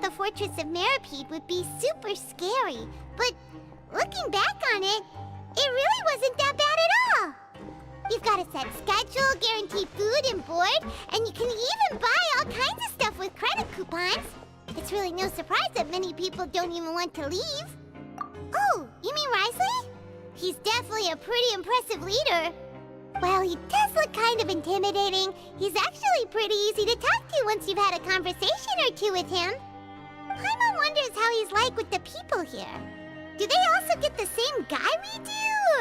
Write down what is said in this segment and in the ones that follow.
The Fortress of Meripede would be super scary, but looking back on it, it really wasn't that bad at all. You've got a set schedule, guaranteed food and board, and you can even buy all kinds of stuff with credit coupons. It's really no surprise that many people don't even want to leave. Oh, you mean Wriothesley? He's definitely a pretty impressive leader. While he does look kind of intimidating, he's actually pretty easy to talk to once you've had a conversation or two with him. Paimon wonders how he's like with the people here. Do they also get the same guy we do,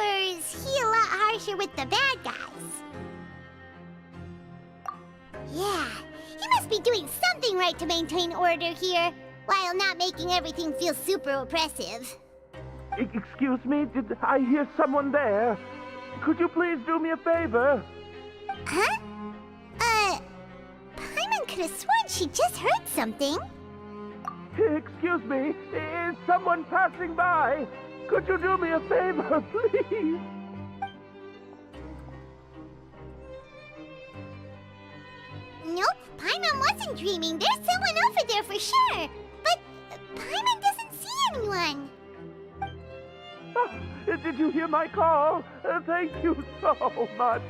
or is he a lot harsher with the bad guys? Yeah, he must be doing something right to maintain order here, while not making everything feel super oppressive. Excuse me, did I hear someone there? Could you please do me a favor? Huh? Paimon could have sworn she just heard something. Excuse me, is someone passing by? Could you do me a favor, please? Nope, Paimon wasn't dreaming. There's someone over there for sure. But Paimon doesn't see anyone. Oh, did you hear my call? Thank you so much.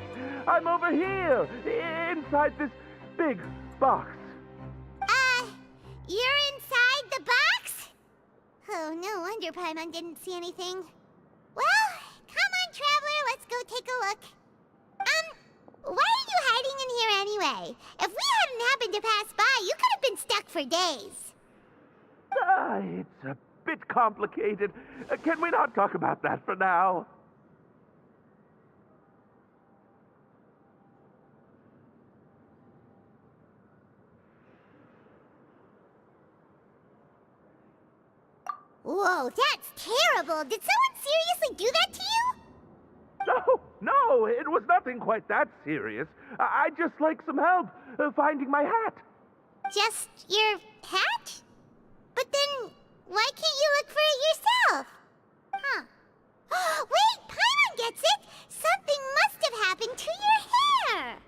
I'm over here, inside this big box. You're inside the box? Oh, no wonder Paimon didn't see anything. Well, come on, Traveler, let's go take a look. Why are you hiding in here anyway? If we hadn't happened to pass by, you could have been stuck for days. It's a bit complicated. Can we not talk about that for now? Whoa, that's terrible! Did someone seriously do that to you? No, it was nothing quite that serious. I'd just like some help finding my hat. Just your hat? But then, why can't you look for it yourself? Huh. Wait, Paimon gets it! Something must have happened to your hair!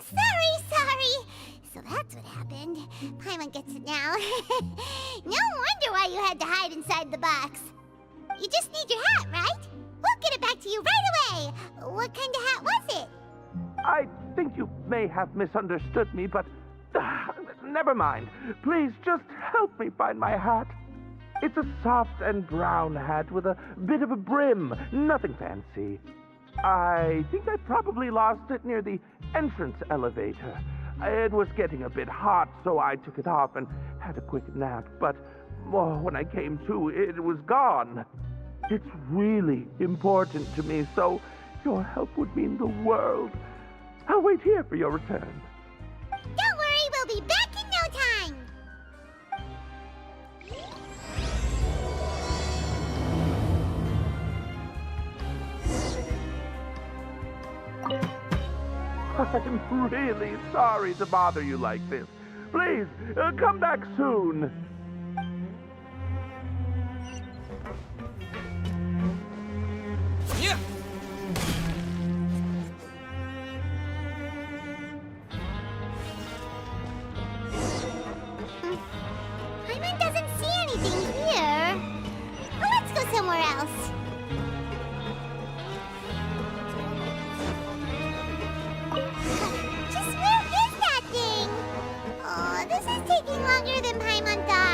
Sorry. So that's what happened. Paimon gets it now. No wonder why you had to hide inside the box. You just need your hat, right? We'll get it back to you right away. What kind of hat was it? I think you may have misunderstood me, but never mind. Please just help me find my hat. It's a soft and brown hat with a bit of a brim. Nothing fancy. I think I probably lost it near the entrance elevator. It was getting a bit hot, so I took it off and had a quick nap. But when I came to, it was gone. It's really important to me, so your help would mean the world. I'll wait here for your return. Don't worry, we'll be back in no time. I'm really sorry to bother you like this. Please, come back soon. Yeah. Paimon doesn't see anything here. Well, let's go somewhere else. Just where is that thing? Oh, this is taking longer than Paimon thought.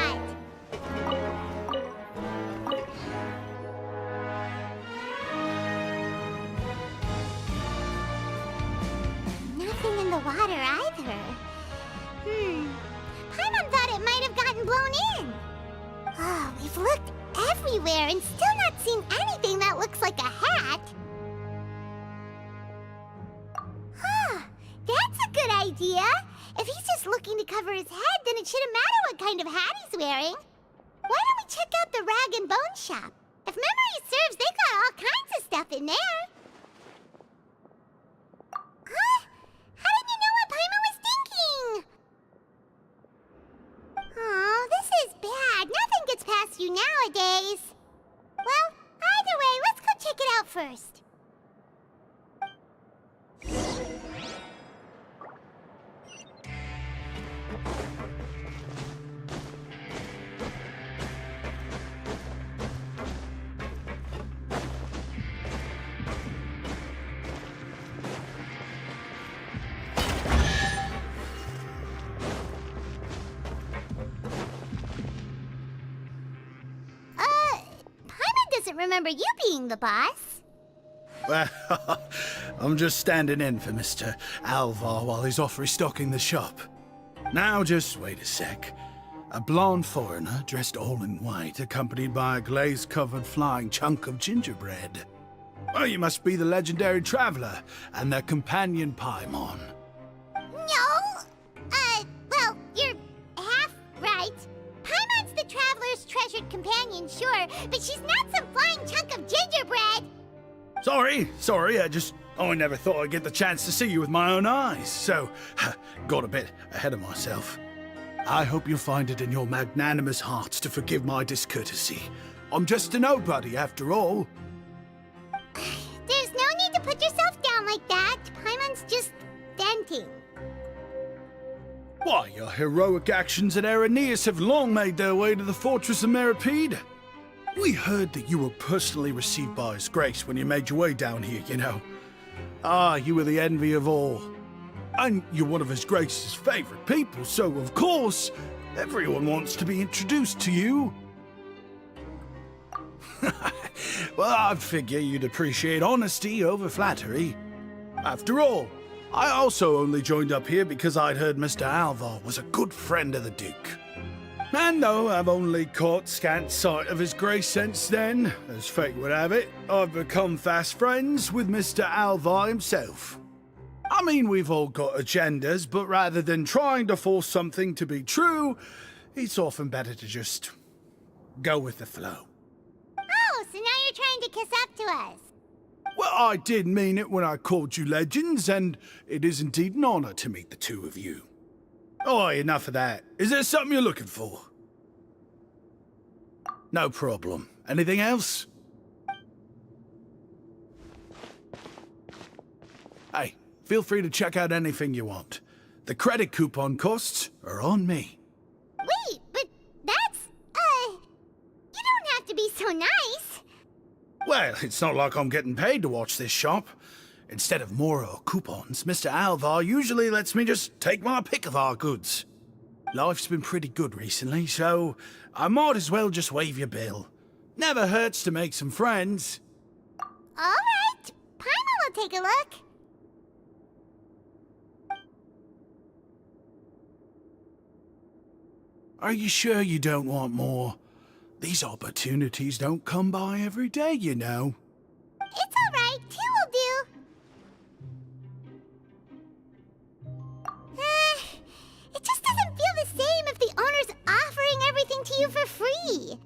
water either. Paimon thought it might have gotten blown in. Oh, we've looked everywhere and still not seen anything that looks like a hat. Huh, that's a good idea. If he's just looking to cover his head, then it shouldn't matter what kind of hat he's wearing. Why don't we check out the rag and bone shop? If memory serves, they got all kinds of stuff in there. Huh? How did you know what Paimon was thinking? Oh, this is bad. Nothing gets past you nowadays. Well, either way, let's go check it out first. Remember you being the boss. Well, I'm just standing in for Mr. Alvar while he's off restocking the shop. Now, just wait a sec. A blonde foreigner, dressed all in white, accompanied by a glaze-covered flying chunk of gingerbread. Well, you must be the legendary traveler and their companion Paimon. No! Well, you're half right. Paimon's the traveler's treasured companion, sure, but she's not some flying chunk of gingerbread! Sorry, I never thought I'd get the chance to see you with my own eyes, so got a bit ahead of myself. I hope you'll find it in your magnanimous hearts to forgive my discourtesy. I'm just a nobody, after all. There's no need to put yourself down like that. Paimon's just venting. Why, your heroic actions at Araneus have long made their way to the fortress of Meripede. We heard that you were personally received by His Grace when you made your way down here, you know. Ah, you were the envy of all. And you're one of His Grace's favorite people, so of course, everyone wants to be introduced to you. Well, I figure you'd appreciate honesty over flattery. After all, I also only joined up here because I'd heard Mr. Alvar was a good friend of the Duke. And though I've only caught scant sight of His Grace since then, as fate would have it, I've become fast friends with Mr. Alvar himself. I mean, we've all got agendas, but rather than trying to force something to be true, it's often better to just go with the flow. Oh, so now you're trying to kiss up to us. Well, I did mean it when I called you legends, and it is indeed an honor to meet the two of you. Oh, enough of that. Is there something you're looking for? No problem. Anything else? Hey, feel free to check out anything you want. The credit coupon costs are on me. Wait, but that's, you don't have to be so nice. Well, it's not like I'm getting paid to watch this shop. Instead of more coupons, Mr. Alvar usually lets me just take my pick of our goods. Life's been pretty good recently, so I might as well just waive your bill. Never hurts to make some friends. All right, Paimon will take a look. Are you sure you don't want more? These opportunities don't come by every day, you know. It's all right, 2 will do. It just doesn't feel the same if the owner's offering everything to you for free.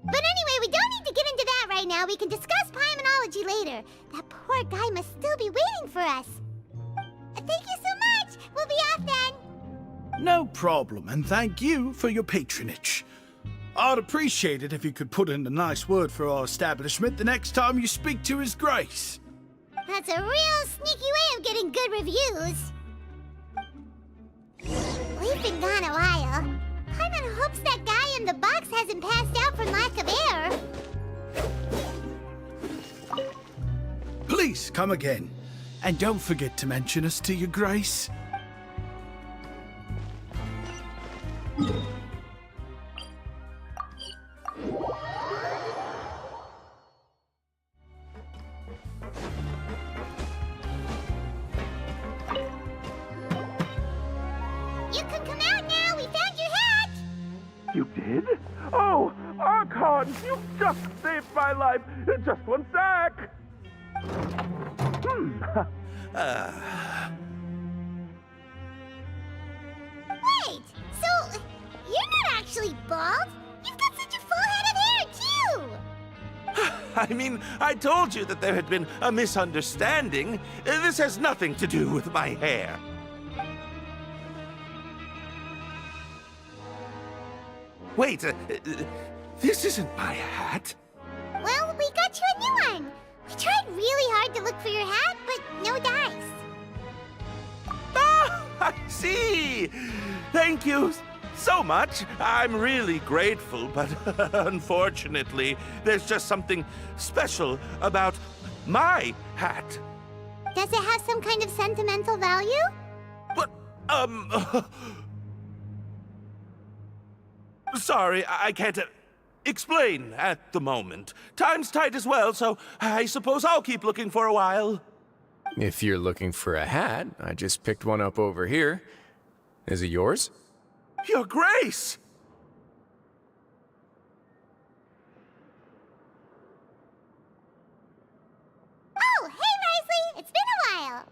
But anyway, we don't need to get into that right now. We can discuss Paimonology later. That poor guy must still be waiting for us. Thank you so much. We'll be off then. No problem, and thank you for your patronage. I'd appreciate it if you could put in a nice word for our establishment the next time you speak to His Grace. That's a real sneaky way of getting good reviews. We've been gone a while. Paimon hopes that guy in the box hasn't passed out from lack of air. Please come again, and don't forget to mention us to your Grace. You did? Oh, Archon, you just saved my life. Just one sec. Wait, so you're not actually bald? You've got such a full head of hair, too! I mean, I told you that there had been a misunderstanding. This has nothing to do with my hair. Wait, this isn't my hat. Well, we got you a new one. We tried really hard to look for your hat, but no dice. Ah, I see. Thank you so much. I'm really grateful, but unfortunately, there's just something special about my hat. Does it have some kind of sentimental value? But, sorry, I can't explain at the moment. Time's tight as well, so I suppose I'll keep looking for a while. If you're looking for a hat, I just picked one up over here. Is it yours? Your Grace! Oh, hey, Wriothesley! It's been a while.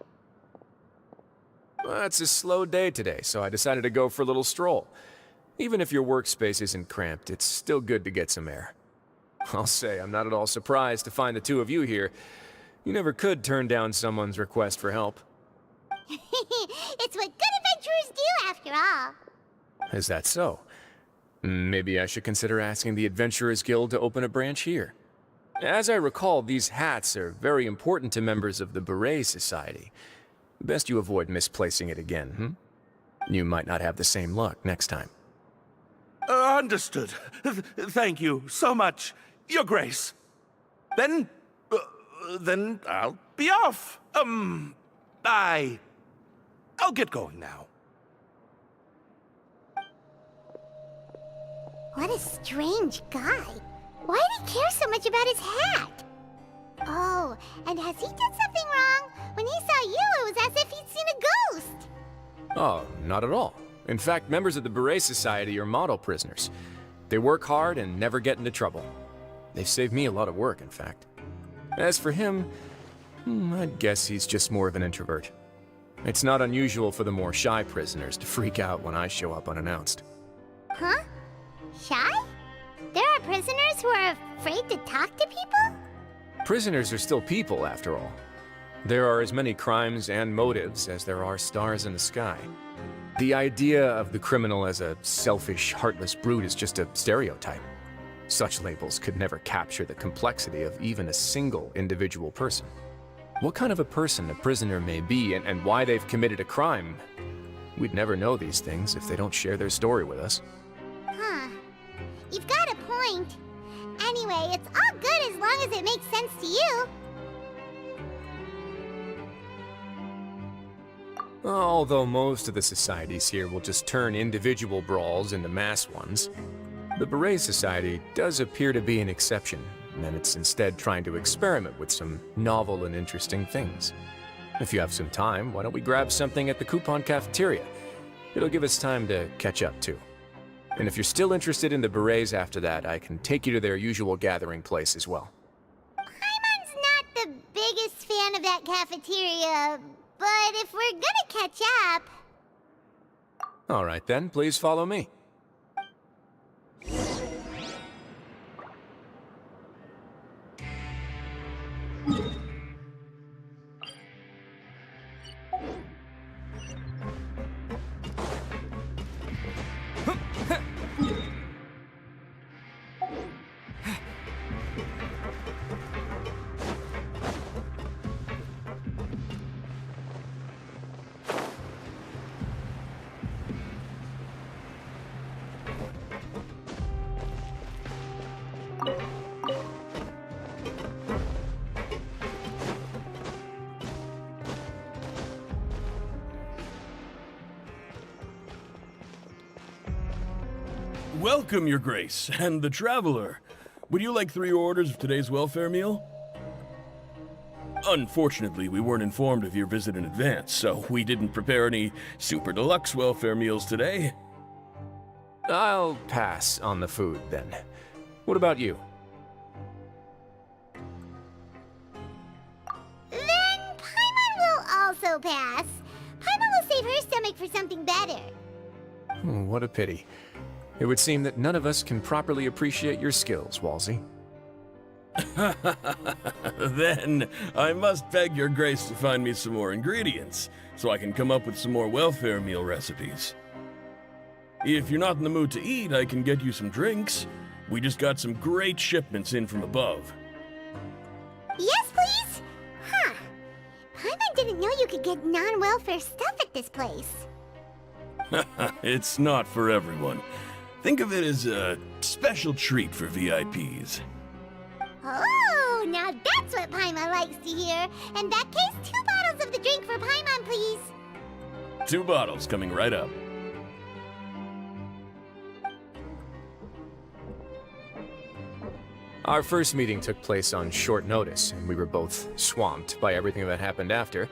Well, it's a slow day today, so I decided to go for a little stroll. Even if your workspace isn't cramped, it's still good to get some air. I'll say, I'm not at all surprised to find the two of you here. You never could turn down someone's request for help. It's what good adventurers do, after all. Is that so? Maybe I should consider asking the Adventurers Guild to open a branch here. As I recall, these hats are very important to members of the Beret Society. Best you avoid misplacing it again, You might not have the same luck next time. Understood. Thank you so much, Your Grace. Then I'll be off. I'll get going now. What a strange guy. Why did he care so much about his hat? Oh, and has he done something wrong? When he saw you, it was as if he'd seen a ghost. Oh, not at all. In fact, members of the Beret Society are model prisoners. They work hard and never get into trouble. They've saved me a lot of work, in fact. As for him, I'd guess he's just more of an introvert. It's not unusual for the more shy prisoners to freak out when I show up unannounced. Huh? Shy? There are prisoners who are afraid to talk to people? Prisoners are still people, after all. There are as many crimes and motives as there are stars in the sky. The idea of the criminal as a selfish, heartless brute is just a stereotype. Such labels could never capture the complexity of even a single individual person. What kind of a person a prisoner may be and why they've committed a crime, we'd never know these things if they don't share their story with us. Huh. You've got a point. Anyway, it's all good as long as it makes sense to you. Although most of the societies here will just turn individual brawls into mass ones, the Beret Society does appear to be an exception, and it's instead trying to experiment with some novel and interesting things. If you have some time, why don't we grab something at the Coupon Cafeteria? It'll give us time to catch up, too. And if you're still interested in the Berets after that, I can take you to their usual gathering place as well. Paimon's not the biggest fan of that cafeteria, but if we're gonna catch up... All right then, please follow me. Welcome, Your Grace, and the Traveler. Would you like 3 orders of today's welfare meal? Unfortunately, we weren't informed of your visit in advance, so we didn't prepare any super deluxe welfare meals today. I'll pass on the food, then. What about you? Then Paimon will also pass. Paimon will save her stomach for something better. What a pity. It would seem that none of us can properly appreciate your skills, Walsey. Then I must beg your grace to find me some more ingredients, so I can come up with some more welfare meal recipes. If you're not in the mood to eat, I can get you some drinks. We just got some great shipments in from above. Yes, please? Huh. Paimon didn't know you could get non-welfare stuff at this place. It's not for everyone. Think of it as a special treat for VIPs. Oh, now that's what Paimon likes to hear. In that case, 2 bottles of the drink for Paimon, please. 2 bottles coming right up. Our first meeting took place on short notice, and we were both swamped by everything that happened after,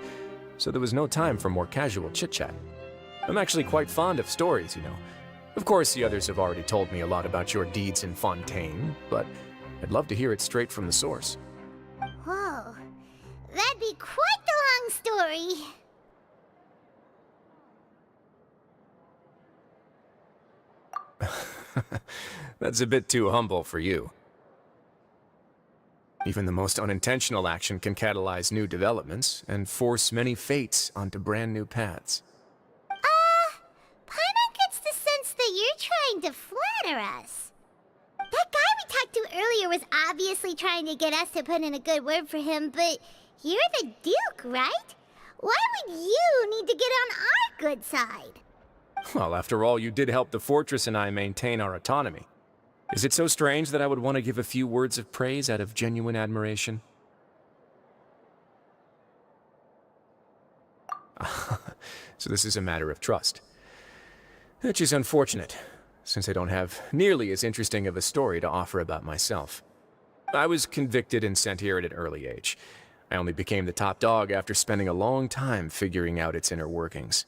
so there was no time for more casual chit-chat. I'm actually quite fond of stories, you know. Of course, the others have already told me a lot about your deeds in Fontaine, but I'd love to hear it straight from the source. Whoa. That'd be quite the long story. That's a bit too humble for you. Even the most unintentional action can catalyze new developments and force many fates onto brand new paths. Paimon gets the sense that you're trying to flatter us. That guy we talked to earlier was obviously trying to get us to put in a good word for him, but you're the Duke, right? Why would you need to get on our good side? Well, after all, you did help the fortress and I maintain our autonomy. Is it so strange that I would want to give a few words of praise out of genuine admiration? So this is a matter of trust. Which is unfortunate, since I don't have nearly as interesting of a story to offer about myself. I was convicted and sent here at an early age. I only became the top dog after spending a long time figuring out its inner workings.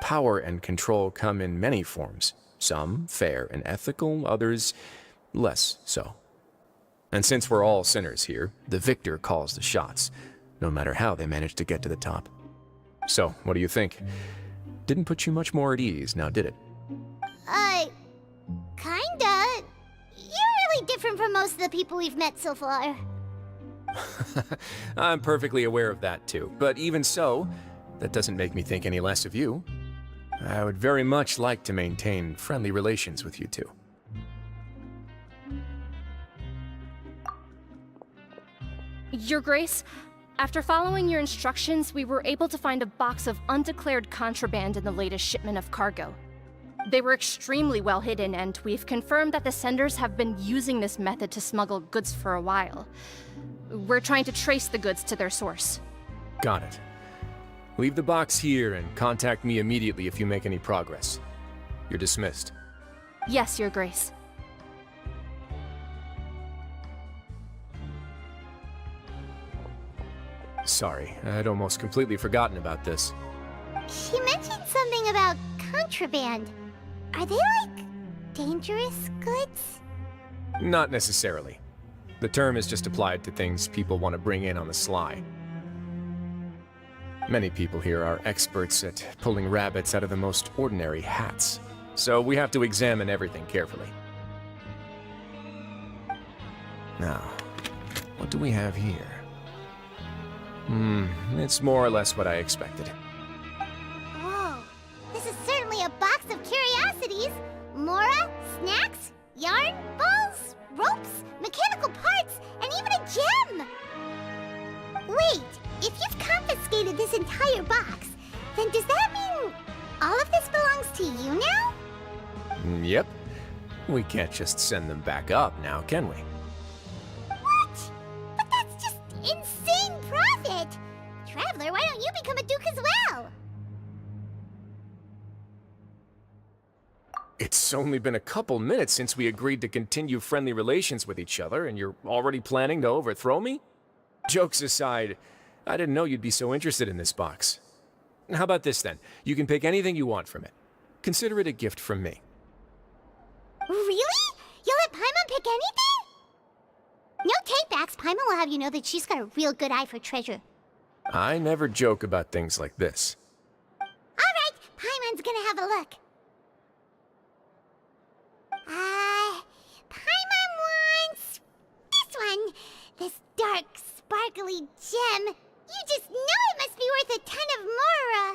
Power and control come in many forms. Some fair and ethical, others less so. And since we're all sinners here, the victor calls the shots, no matter how they manage to get to the top. So, what do you think? Didn't put you much more at ease, now did it? Kinda. You're really different from most of the people we've met so far. I'm perfectly aware of that too, but even so, that doesn't make me think any less of you. I would very much like to maintain friendly relations with you two. Your Grace, after following your instructions, we were able to find a box of undeclared contraband in the latest shipment of cargo. They were extremely well hidden, and we've confirmed that the senders have been using this method to smuggle goods for a while. We're trying to trace the goods to their source. Got it. Leave the box here and contact me immediately if you make any progress. You're dismissed. Yes, Your Grace. Sorry, I'd almost completely forgotten about this. She mentioned something about contraband. Are they, like, dangerous goods? Not necessarily. The term is just applied to things people want to bring in on the sly. Many people here are experts at pulling rabbits out of the most ordinary hats, so we have to examine everything carefully. Now, what do we have here? It's more or less what I expected. Whoa, this is certainly a box of curiosities. Mora, snacks, yarn, balls, ropes, mechanical parts, and even a gem! Wait, if you've confiscated this entire box, then does that mean all of this belongs to you now? Yep. We can't just send them back up now, can we? What? But that's just insane profit! Traveler, why don't you become a duke as well? It's only been a couple minutes since we agreed to continue friendly relations with each other, and you're already planning to overthrow me? Jokes aside, I didn't know you'd be so interested in this box. How about this then? You can pick anything you want from it. Consider it a gift from me. Really? You'll let Paimon pick anything? No take-backs. Paimon will have you know that she's got a real good eye for treasure. I never joke about things like this. Alright, Paimon's gonna have a look. Paimon wants... this one. This dark, sparkly gem. You just know it must be worth a ton of Mora.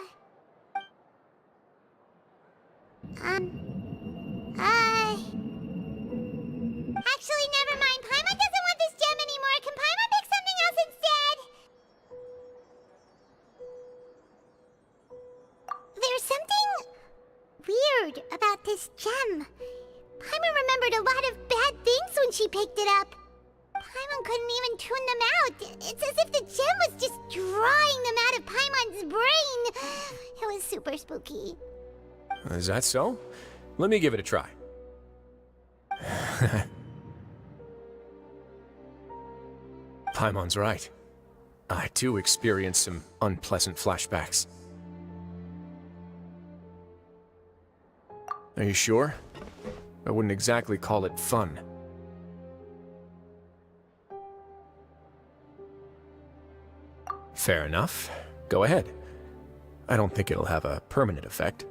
Actually, never mind. Paimon doesn't want this gem anymore. Can Paimon pick something else instead? There's something weird about this gem. Paimon remembered a lot of bad things when she picked it up. Paimon couldn't even tune them out. It's as if the gem was just drawing them out of Paimon's brain. It was super spooky. Is that so? Let me give it a try. Paimon's right. I too experienced some unpleasant flashbacks. Are you sure? I wouldn't exactly call it fun. Fair enough. Go ahead. I don't think it'll have a permanent effect.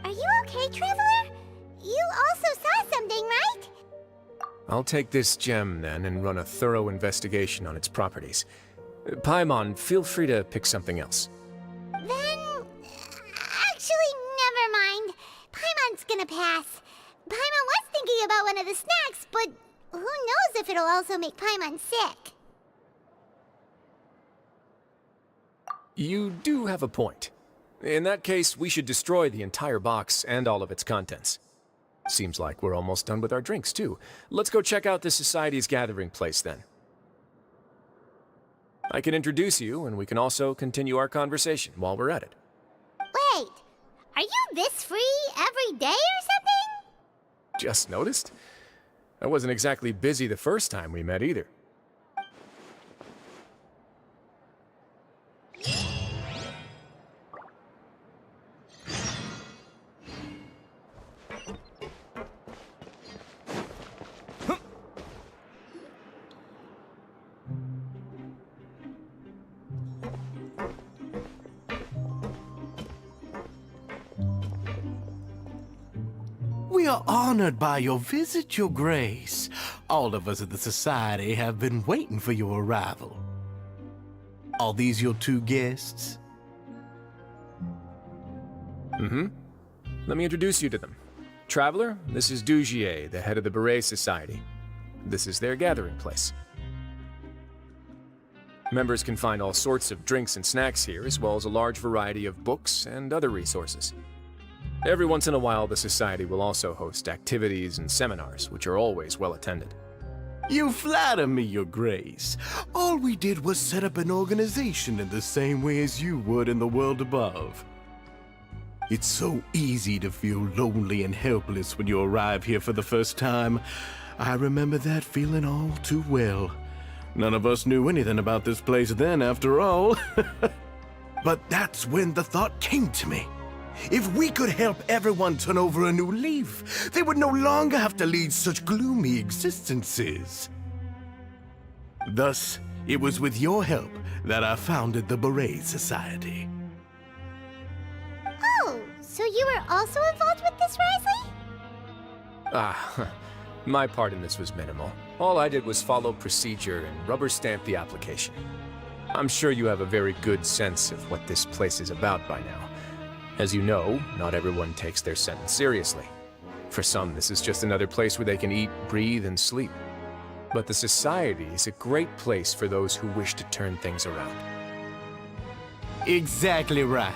Are you okay, Traveler? You also saw something, right? I'll take this gem, then, and run a thorough investigation on its properties. Paimon, feel free to pick something else. Then... actually, never mind. Paimon's gonna pass. Paimon was thinking about one of the snacks, but who knows if it'll also make Paimon sick. You do have a point. In that case, we should destroy the entire box and all of its contents. Seems like we're almost done with our drinks, too. Let's go check out the Society's gathering place, then. I can introduce you, and we can also continue our conversation while we're at it. Wait, are you this free every day or something? Just noticed? I wasn't exactly busy the first time we met, either. We are honored by your visit, Your Grace. All of us at the Society have been waiting for your arrival. Are these your two guests? Mm-hmm. Let me introduce you to them. Traveler, this is Dugier, the head of the Beret Society. This is their gathering place. Members can find all sorts of drinks and snacks here, as well as a large variety of books and other resources. Every once in a while, the Society will also host activities and seminars, which are always well attended. You flatter me, Your Grace. All we did was set up an organization in the same way as you would in the world above. It's so easy to feel lonely and helpless when you arrive here for the first time. I remember that feeling all too well. None of us knew anything about this place then, after all. But that's when the thought came to me. If we could help everyone turn over a new leaf, they would no longer have to lead such gloomy existences. Thus, it was with your help that I founded the Beret Society. Oh, so you were also involved with this, Wriothesley? My part in this was minimal. All I did was follow procedure and rubber stamp the application. I'm sure you have a very good sense of what this place is about by now. As you know, not everyone takes their sentence seriously. For some, this is just another place where they can eat, breathe, and sleep. But the Society is a great place for those who wish to turn things around. Exactly right.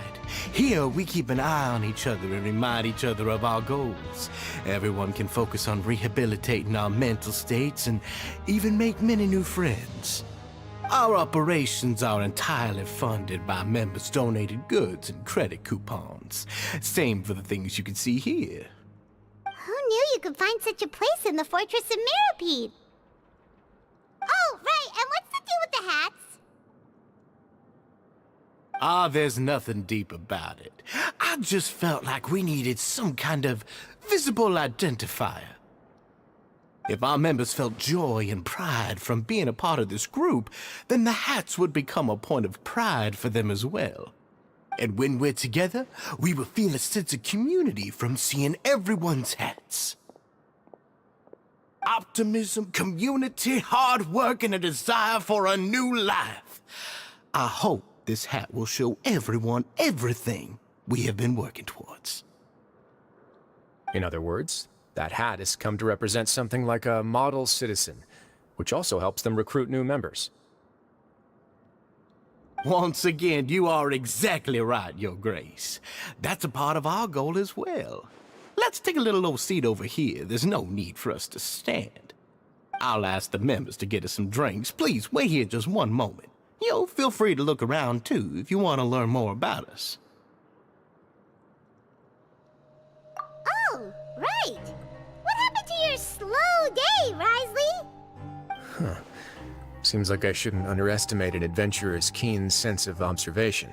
Here, we keep an eye on each other and remind each other of our goals. Everyone can focus on rehabilitating our mental states and even make many new friends. Our operations are entirely funded by members' donated goods and credit coupons. Same for the things you can see here. Who knew you could find such a place in the Fortress of Mirapede? Oh, right, and what's the deal with the hats? There's nothing deep about it. I just felt like we needed some kind of visible identifier. If our members felt joy and pride from being a part of this group, then the hats would become a point of pride for them as well. And when we're together, we will feel a sense of community from seeing everyone's hats. Optimism, community, hard work, and a desire for a new life. I hope this hat will show everyone everything we have been working towards. In other words, that hat has come to represent something like a model citizen, which also helps them recruit new members. Once again, you are exactly right, Your Grace. That's a part of our goal as well. Let's take a little old seat over here. There's no need for us to stand. I'll ask the members to get us some drinks. Please wait here just one moment. Feel free to look around too if you want to learn more about us. Oh, right. What happened to your slow day, Wriothesley? Seems like I shouldn't underestimate an adventurer's keen sense of observation.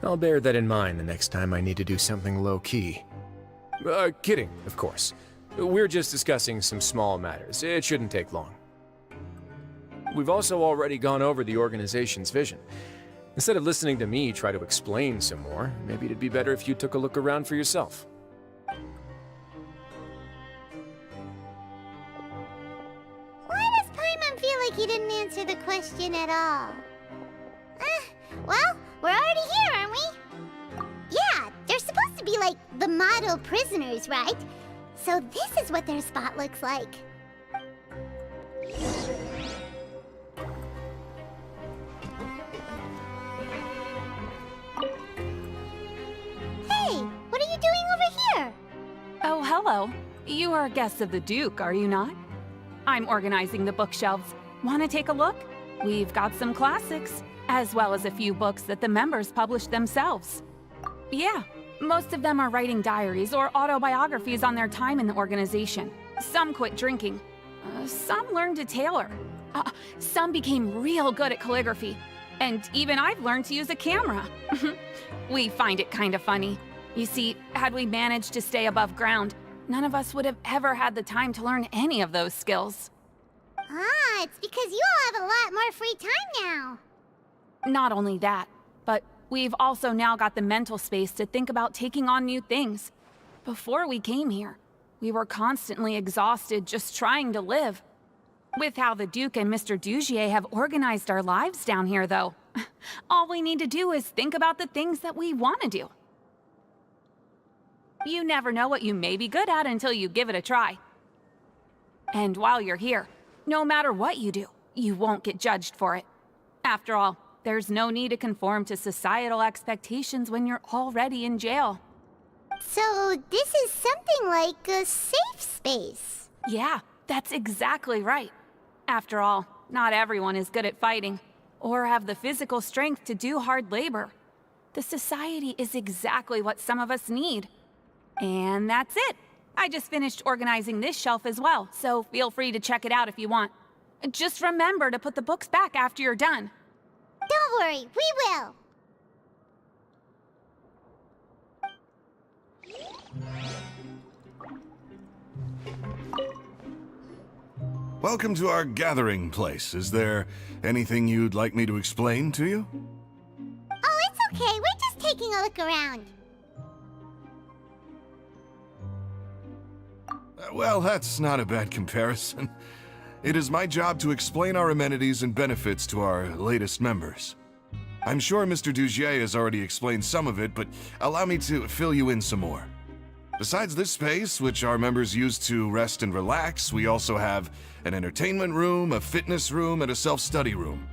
I'll bear that in mind the next time I need to do something low-key. Kidding, of course. We're just discussing some small matters. It shouldn't take long. We've also already gone over the organization's vision. Instead of listening to me try to explain some more, maybe it'd be better if you took a look around for yourself. Why does Paimon feel like he didn't answer the question at all? Well, we're already here, aren't we? Yeah, they're supposed to be like the model prisoners, right? So this is what their spot looks like. Hey, what are you doing over here? Oh, hello. You are guests of the Duke, are you not? I'm organizing the bookshelves. Want to take a look? We've got some classics, as well as a few books that the members published themselves. Yeah, most of them are writing diaries or autobiographies on their time in the organization. Some quit drinking. Some learned to tailor. Some became real good at calligraphy. And even I've learned to use a camera. We find it kind of funny. You see, had we managed to stay above ground, none of us would have ever had the time to learn any of those skills. It's because you all have a lot more free time now. Not only that, but we've also now got the mental space to think about taking on new things. Before we came here, we were constantly exhausted just trying to live. With how the Duke and Mr. Dugier have organized our lives down here, though, all we need to do is think about the things that we want to do. You never know what you may be good at until you give it a try. And while you're here, no matter what you do, you won't get judged for it. After all, there's no need to conform to societal expectations when you're already in jail. So this is something like a safe space. Yeah, that's exactly right. After all, not everyone is good at fighting, or have the physical strength to do hard labor. The society is exactly what some of us need. And that's it. I just finished organizing this shelf as well, so feel free to check it out if you want. Just remember to put the books back after you're done. Don't worry, we will. Welcome to our gathering place. Is there anything you'd like me to explain to you? Oh, it's okay. We're just taking a look around. Well, that's not a bad comparison. It is my job to explain our amenities and benefits to our latest members. I'm sure Mr. Dugier has already explained some of it, but allow me to fill you in some more. Besides this space, which our members use to rest and relax, we also have an entertainment room, a fitness room, and a self-study room.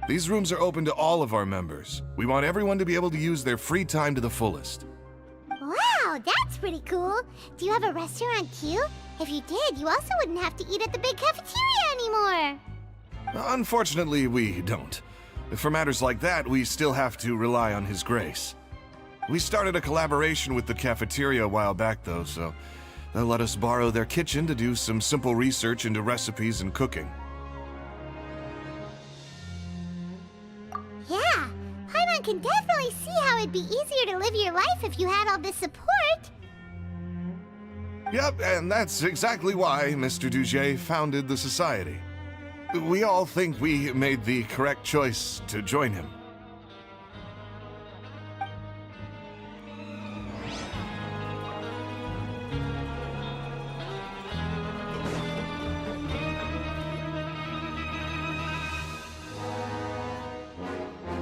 These rooms are open to all of our members. We want everyone to be able to use their free time to the fullest. Wow, that's pretty cool. Do you have a restaurant too? If you did, you also wouldn't have to eat at the big cafeteria anymore. Unfortunately, we don't. For matters like that, we still have to rely on His Grace. We started a collaboration with the cafeteria a while back, though, so They'll let us borrow their kitchen to do some simple research into recipes and cooking. Yeah, Paimon can definitely see how it'd be easier to live your life if you had all this support. Yep, and that's exactly why Mr. Dugier founded the Society. We all think we made the correct choice to join him.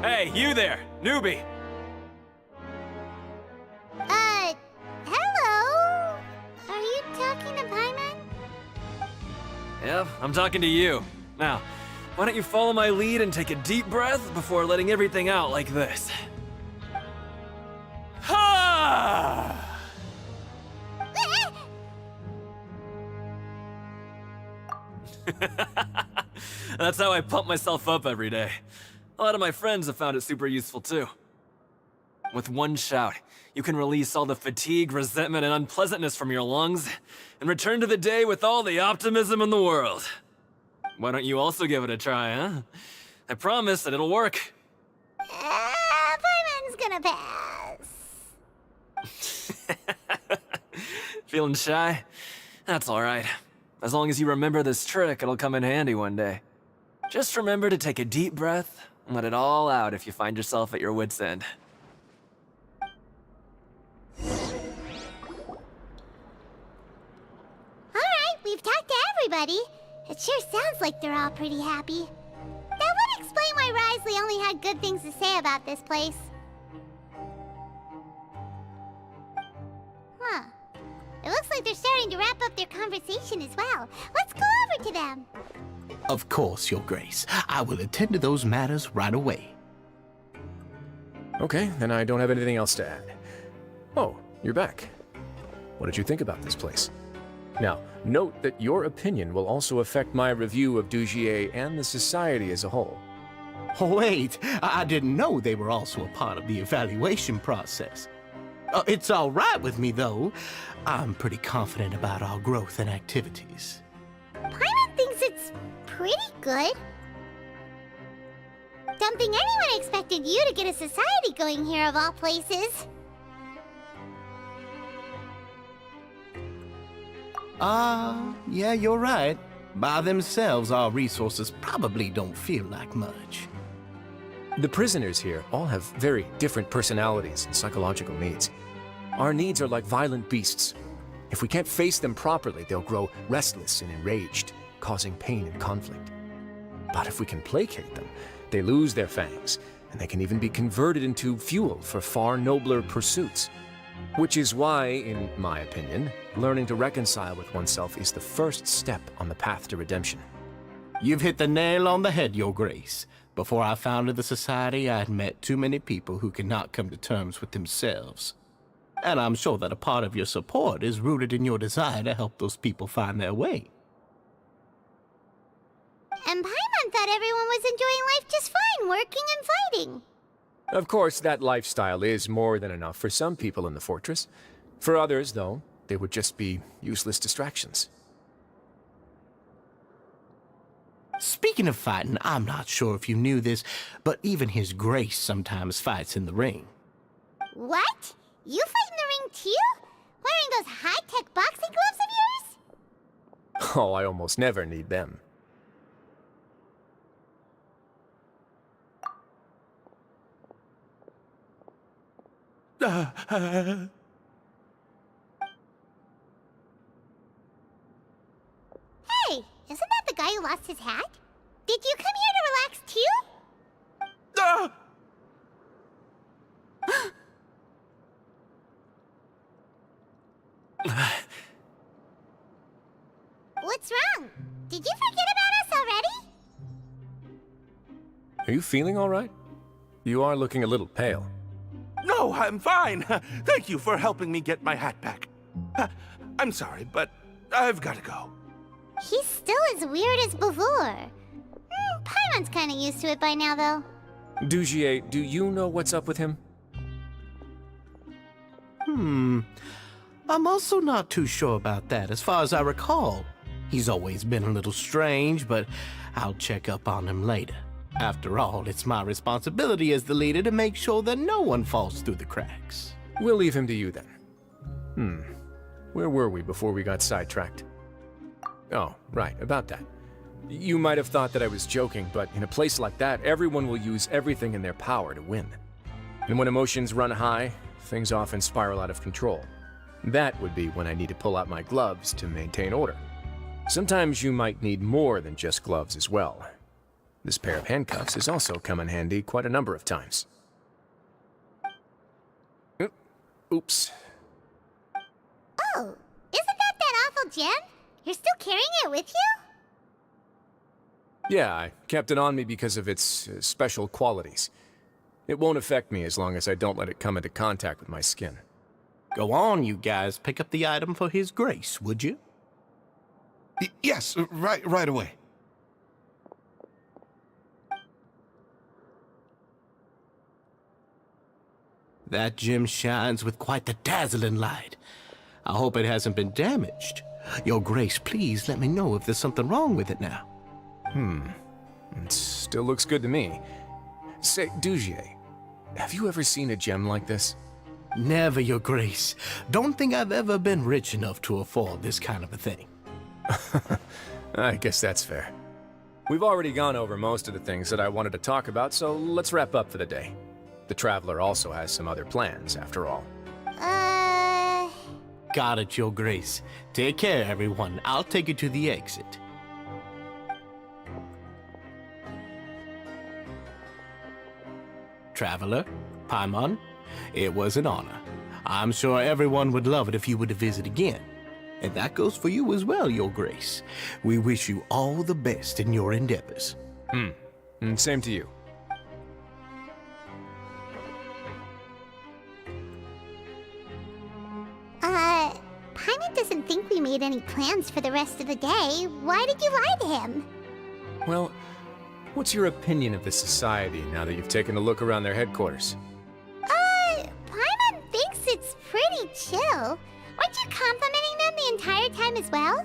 Hey, you there, newbie! Hello? Are you talking to Paimon? Yep, I'm talking to you. Now, why don't you follow my lead and take a deep breath before letting everything out like this? Ha! That's how I pump myself up every day. A lot of my friends have found it super useful too. With one shout, you can release all the fatigue, resentment, and unpleasantness from your lungs and return to the day with all the optimism in the world. Why don't you also give it a try, huh? I promise that it'll work. Paimon's gonna pass. Feeling shy? That's alright. As long as you remember this trick, it'll come in handy one day. Just remember to take a deep breath and let it all out if you find yourself at your wit's end. Alright, we've talked to everybody. It sure sounds like they're all pretty happy. That would explain why Wriothesley only had good things to say about this place. Huh. It looks like they're starting to wrap up their conversation as well. Let's go over to them. Of course, Your Grace. I will attend to those matters right away. Okay, then I don't have anything else to add. Oh, you're back. What did you think about this place? Now, note that your opinion will also affect my review of Dugier and the Society as a whole. Oh, wait, I didn't know they were also a part of the evaluation process. It's all right with me, though. I'm pretty confident about our growth and activities. Paimon thinks it's pretty good. Don't think anyone expected you to get a society going here of all places. Yeah, you're right. By themselves, our resources probably don't feel like much. The prisoners here all have very different personalities and psychological needs. Our needs are like violent beasts. If we can't face them properly, they'll grow restless and enraged, causing pain and conflict. But if we can placate them, they lose their fangs, and they can even be converted into fuel for far nobler pursuits. Which is why, in my opinion, learning to reconcile with oneself is the first step on the path to redemption. You've hit the nail on the head, Your Grace. Before I founded the Society, I had met too many people who could not come to terms with themselves. And I'm sure that a part of your support is rooted in your desire to help those people find their way. And Paimon thought everyone was enjoying life just fine, working and fighting. Of course, that lifestyle is more than enough for some people in the fortress. For others, though, they would just be useless distractions. Speaking of fighting, I'm not sure if you knew this, but even His Grace sometimes fights in the ring. What? You fight in the ring too? Wearing those high-tech boxing gloves of yours? Oh, I almost never need them. Hey, isn't that the guy who lost his hat? Did you come here to relax too? What's wrong? Did you forget about us already? Are you feeling all right? You are looking a little pale. No, I'm fine. Thank you for helping me get my hat back. I'm sorry, but I've got to go. He's still as weird as before. Paimon's kinda used to it by now, though. Dugier, do you know what's up with him? I'm also not too sure about that. As far as I recall, he's always been a little strange, but I'll check up on him later. After all, it's my responsibility as the leader to make sure that no one falls through the cracks. We'll leave him to you then. Where were we before we got sidetracked? Oh, right, about that. You might have thought that I was joking, but in a place like that, everyone will use everything in their power to win. And when emotions run high, things often spiral out of control. That would be when I need to pull out my gloves to maintain order. Sometimes you might need more than just gloves as well. This pair of handcuffs has also come in handy quite a number of times. Oops. Oh, isn't that awful gem? You're still carrying it with you? Yeah, I kept it on me because of its special qualities. It won't affect me as long as I don't let it come into contact with my skin. Go on, you guys. Pick up the item for His Grace, would you? Yes, right away. That gem shines with quite the dazzling light. I hope it hasn't been damaged. Your Grace, please let me know if there's something wrong with it now. It still looks good to me. Say, Dugier, have you ever seen a gem like this? Never, Your Grace. Don't think I've ever been rich enough to afford this kind of a thing. I guess that's fair. We've already gone over most of the things that I wanted to talk about, so let's wrap up for the day. The Traveler also has some other plans, after all. Got it, Your Grace. Take care, everyone. I'll take you to the exit. Traveler, Paimon, it was an honor. I'm sure everyone would love it if you were to visit again. And that goes for you as well, Your Grace. We wish you all the best in your endeavors. And same to you. Paimon doesn't think we made any plans for the rest of the day. Why did you lie to him? Well, what's your opinion of the society now that you've taken a look around their headquarters? Paimon thinks it's pretty chill. Weren't you complimenting them the entire time as well?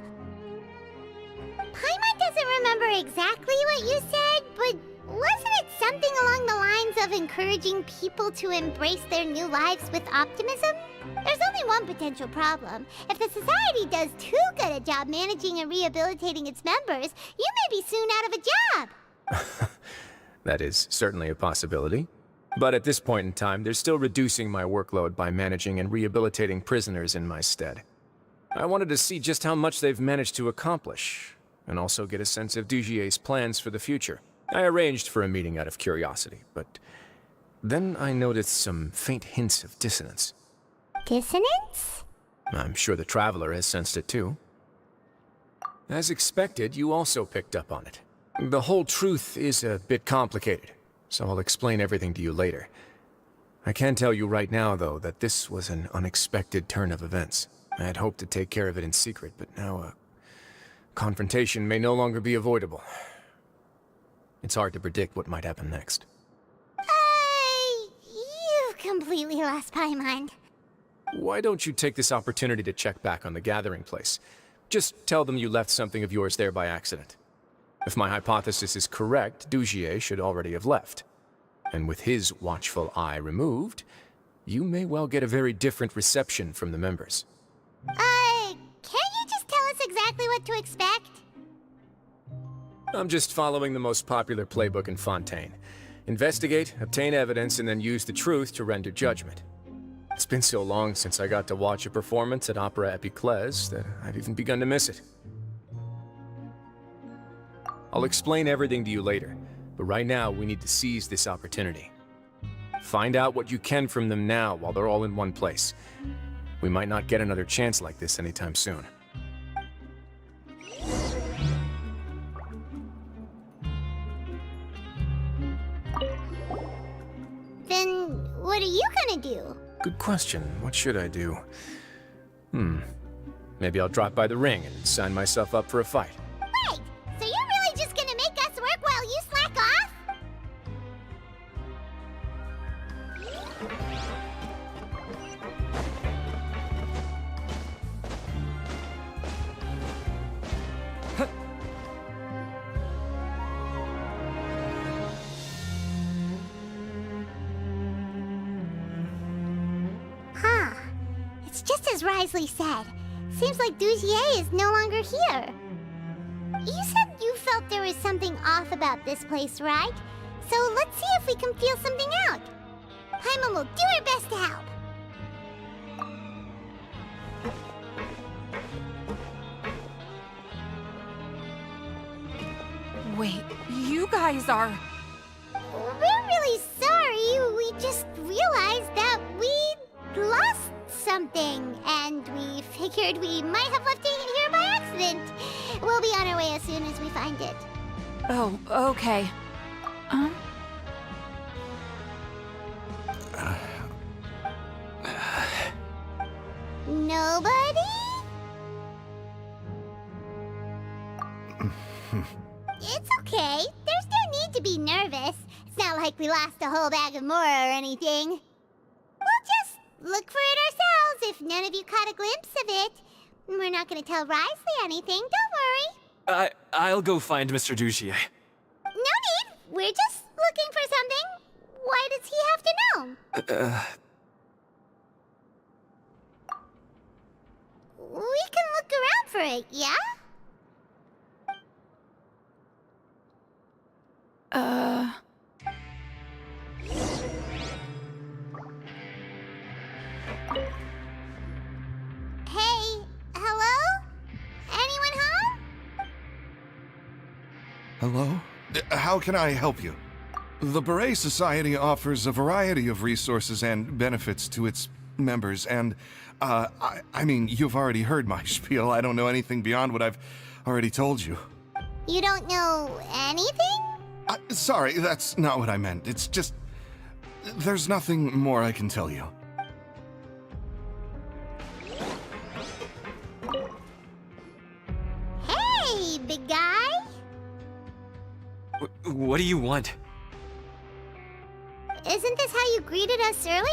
Paimon doesn't remember exactly what you said, but wasn't it something along the lines of encouraging people to embrace their new lives with optimism? There's only one potential problem. If the society does too good a job managing and rehabilitating its members, you may be soon out of a job. That is certainly a possibility. But at this point in time, they're still reducing my workload by managing and rehabilitating prisoners in my stead. I wanted to see just how much they've managed to accomplish, and also get a sense of Dugier's plans for the future. I arranged for a meeting out of curiosity, but then I noticed some faint hints of dissonance. Dissonance? I'm sure the Traveler has sensed it too. As expected, you also picked up on it. The whole truth is a bit complicated, so I'll explain everything to you later. I can tell you right now, though, that this was an unexpected turn of events. I had hoped to take care of it in secret, but now a confrontation may no longer be avoidable. It's hard to predict what might happen next. You've completely lost my mind. Why don't you take this opportunity to check back on the gathering place? Just tell them you left something of yours there by accident. If my hypothesis is correct, Dugier should already have left. And with his watchful eye removed, you may well get a very different reception from the members. Can't you just tell us exactly what to expect? I'm just following the most popular playbook in Fontaine. Investigate, obtain evidence, and then use the truth to render judgment. It's been so long since I got to watch a performance at Opera Epiclese that I've even begun to miss it. I'll explain everything to you later, but right now we need to seize this opportunity. Find out what you can from them now while they're all in one place. We might not get another chance like this anytime soon. Then what are you gonna do? Good question. What should I do? Maybe I'll drop by the ring and sign myself up for a fight. Wait, so you're really just gonna make us work while you slack off? just as Wriothesley said. Seems like Dugier is no longer here. You said you felt there was something off about this place, right? So let's see if we can feel something out. Paimon will do her best to help. Wait, you guys are... We're really sorry. We just realized that we lost something, and we figured we might have left it here by accident. We'll be on our way as soon as we find it. Oh, okay. Nobody? It's okay. There's no need to be nervous. It's not like we lost a whole bag of Mora or anything. We'll just look for it ourselves if none of you caught a glimpse of it. We're not going to tell Wriothesley anything, don't worry. I'll go find Mr. Dugier. No need. We're just looking for something. Why does he have to know? We can look around for it, yeah? Hey, hello? Anyone home? Hello? How can I help you? The Beret Society offers a variety of resources and benefits to its members, and, I mean, you've already heard my spiel. I don't know anything beyond what I've already told you. You don't know anything? Sorry, that's not what I meant. It's just... there's nothing more I can tell you. Hey, big guy. What do you want? Isn't this how you greeted us earlier?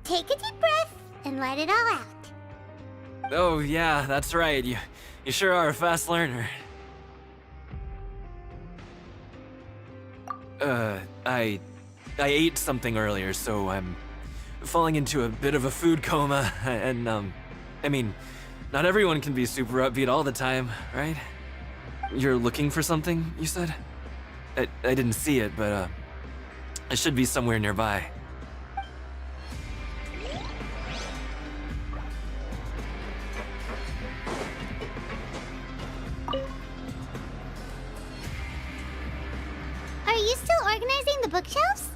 Take a deep breath and let it all out. Oh, yeah, that's right. You sure are a fast learner. I ate something earlier, so I'm falling into a bit of a food coma, and, I mean, not everyone can be super upbeat all the time, right? You're looking for something, you said? I didn't see it, but, it should be somewhere nearby. Are you still organizing the bookshelves?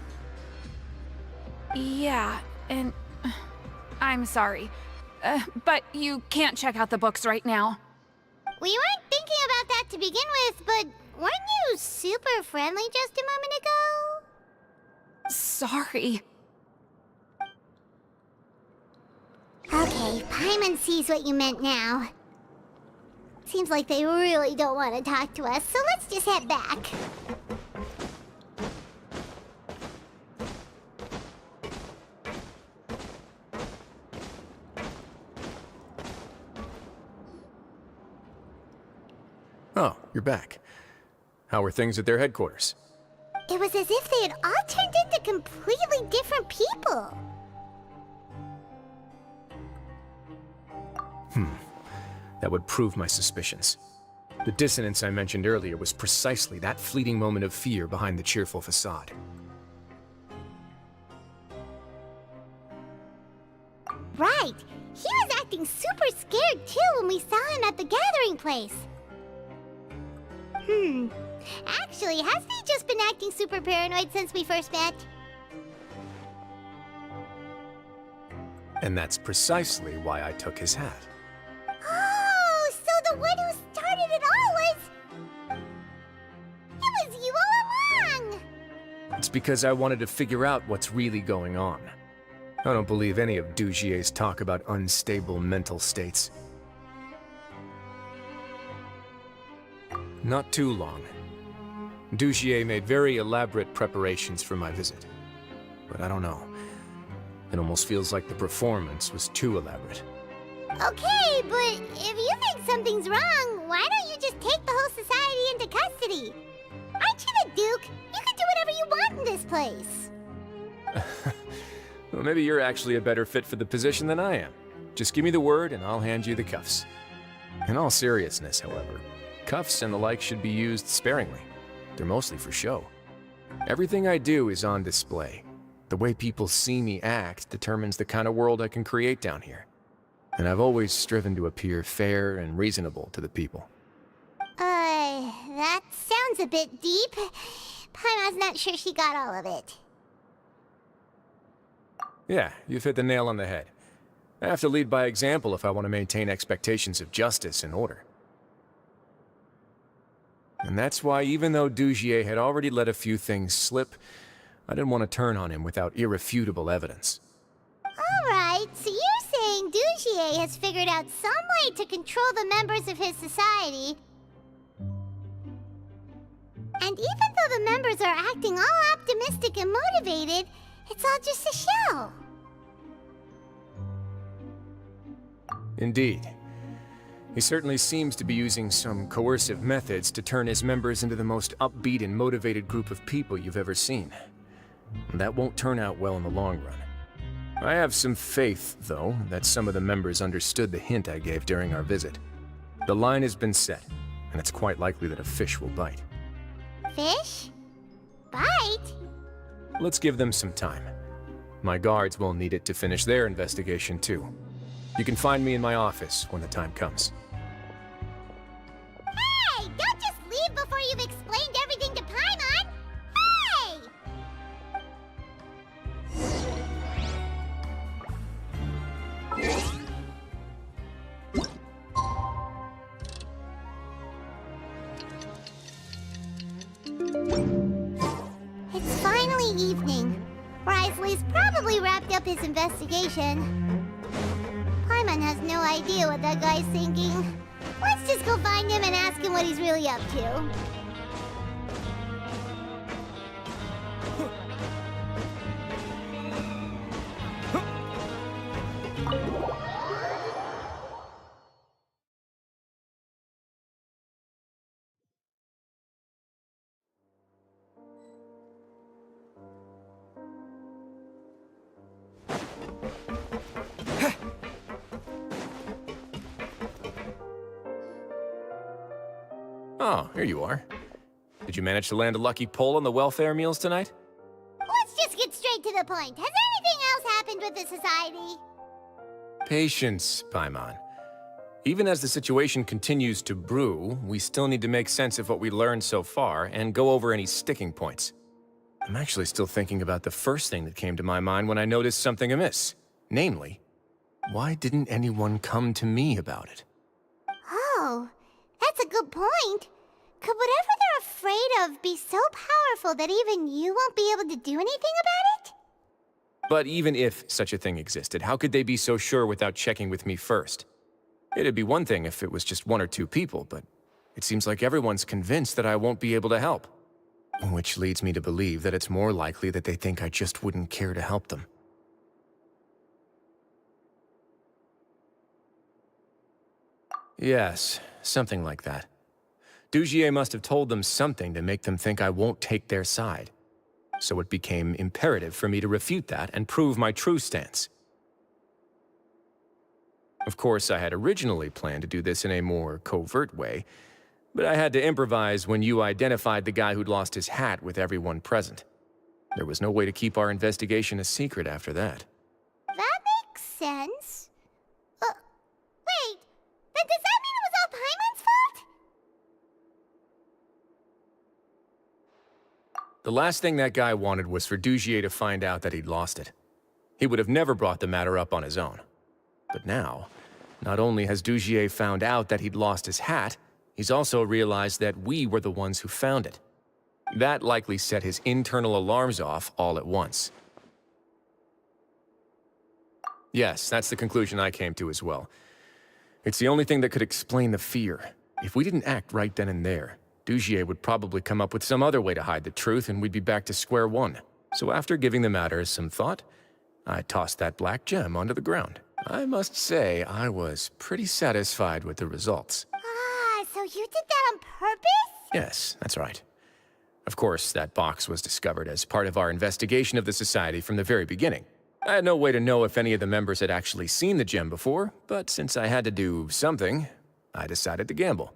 Yeah, and... I'm sorry. But you can't check out the books right now. We weren't thinking about that to begin with, but weren't you super friendly just a moment ago? Sorry. Okay, Paimon sees what you meant now. Seems like they really don't want to talk to us, so let's just head back. Oh, you're back. How were things at their headquarters? It was as if they had all turned into completely different people. That would prove my suspicions. The dissonance I mentioned earlier was precisely that fleeting moment of fear behind the cheerful facade. Right. He was acting super scared too when we saw him at the gathering place. Actually, hasn't he just been acting super paranoid since we first met? And that's precisely why I took his hat. Oh, so the one who started it all was... It was you all along! It's because I wanted to figure out what's really going on. I don't believe any of Dugier's talk about unstable mental states. Not too long. Dugier made very elaborate preparations for my visit. But I don't know. It almost feels like the performance was too elaborate. Okay, but if you think something's wrong, why don't you just take the whole society into custody? Aren't you the Duke? You can do whatever you want in this place. Well, maybe you're actually a better fit for the position than I am. Just give me the word and I'll hand you the cuffs. In all seriousness, however, cuffs and the like should be used sparingly. They're mostly for show. Everything I do is on display. The way people see me act determines the kind of world I can create down here. And I've always striven to appear fair and reasonable to the people. That sounds a bit deep. Paimon's not sure she got all of it. Yeah, you've hit the nail on the head. I have to lead by example if I want to maintain expectations of justice and order. And that's why, even though Dugier had already let a few things slip, I didn't want to turn on him without irrefutable evidence. Alright, so you're saying Dugier has figured out some way to control the members of his society. And even though the members are acting all optimistic and motivated, it's all just a show. Indeed. He certainly seems to be using some coercive methods to turn his members into the most upbeat and motivated group of people you've ever seen. And that won't turn out well in the long run. I have some faith, though, that some of the members understood the hint I gave during our visit. The line has been set, and it's quite likely that a fish will bite. Fish? Bite? Let's give them some time. My guards will need it to finish their investigation, too. You can find me in my office when the time comes. Hey! Don't just leave before you've explained everything to Paimon! Hey! It's finally evening. Wriothesley's probably wrapped up his investigation. Paimon has no idea what that guy's thinking. Let's just go find him and ask him what he's really up to. Oh, here you are. Did you manage to land a lucky pull on the welfare meals tonight? Let's just get straight to the point. Has anything else happened with the society? Patience, Paimon. Even as the situation continues to brew, we still need to make sense of what we learned so far and go over any sticking points. I'm actually still thinking about the first thing that came to my mind when I noticed something amiss. Namely, why didn't anyone come to me about it? Oh, that's a good point. Could whatever they're afraid of be so powerful that even you won't be able to do anything about it? But even if such a thing existed, how could they be so sure without checking with me first? It'd be one thing if it was just one or two people, but it seems like everyone's convinced that I won't be able to help. Which leads me to believe that it's more likely that they think I just wouldn't care to help them. Yes, something like that. Dugier must have told them something to make them think I won't take their side. So it became imperative for me to refute that and prove my true stance. Of course, I had originally planned to do this in a more covert way, but I had to improvise when you identified the guy who'd lost his hat with everyone present. There was no way to keep our investigation a secret after that. That makes sense. Wait, then does that mean it was all Paimon's fault? The last thing that guy wanted was for Dugier to find out that he'd lost it. He would have never brought the matter up on his own. But now, not only has Dugier found out that he'd lost his hat, he's also realized that we were the ones who found it. That likely set his internal alarms off all at once. Yes, that's the conclusion I came to as well. It's the only thing that could explain the fear. If we didn't act right then and there, Dugier would probably come up with some other way to hide the truth and we'd be back to square one. So after giving the matter some thought, I tossed that black gem onto the ground. I must say, I was pretty satisfied with the results. Ah, so you did that on purpose? Yes, that's right. Of course, that box was discovered as part of our investigation of the society from the very beginning. I had no way to know if any of the members had actually seen the gem before, but since I had to do something, I decided to gamble.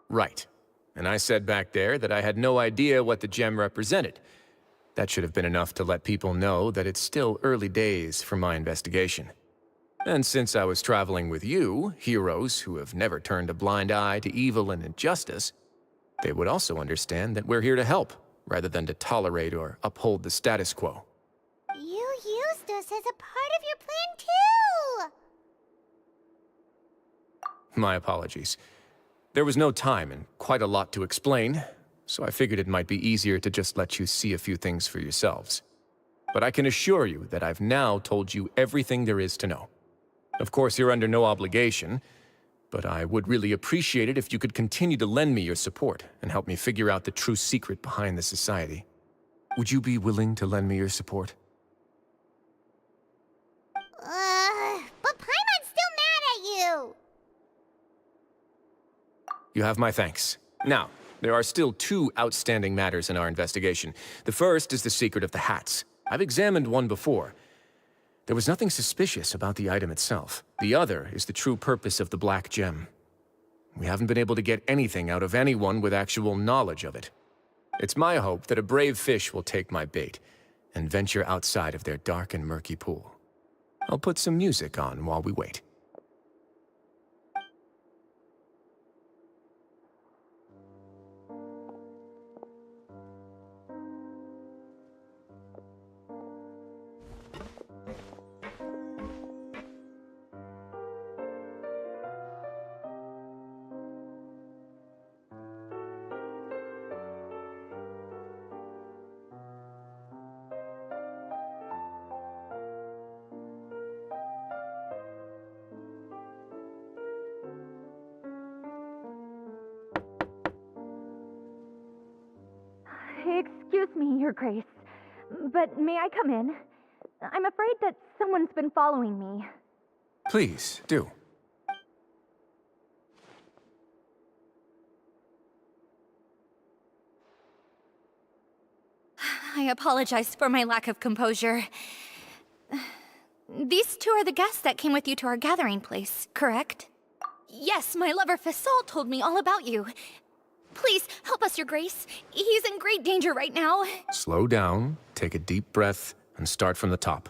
Right. And I said back there that I had no idea what the gem represented. That should have been enough to let people know that it's still early days for my investigation. And since I was traveling with you, heroes who have never turned a blind eye to evil and injustice, they would also understand that we're here to help, rather than to tolerate or uphold the status quo. You used us as a part of your plan, too! My apologies. There was no time and quite a lot to explain, so I figured it might be easier to just let you see a few things for yourselves. But I can assure you that I've now told you everything there is to know. Of course, you're under no obligation, but I would really appreciate it if you could continue to lend me your support and help me figure out the true secret behind the society. Would you be willing to lend me your support? But Paimon's still mad at you! You have my thanks. Now, there are still two outstanding matters in our investigation. The first is the secret of the hats. I've examined one before. There was nothing suspicious about the item itself. The other is the true purpose of the black gem. We haven't been able to get anything out of anyone with actual knowledge of it. It's my hope that a brave fish will take my bait and venture outside of their dark and murky pool. I'll put some music on while we wait. Excuse me, Your Grace, but may I come in? I'm afraid that someone's been following me. Please, do. I apologize for my lack of composure. These two are the guests that came with you to our gathering place, correct? Yes, my lover Fasol told me all about you. Please, help us, Your Grace. He's in great danger right now. Slow down, take a deep breath, and start from the top.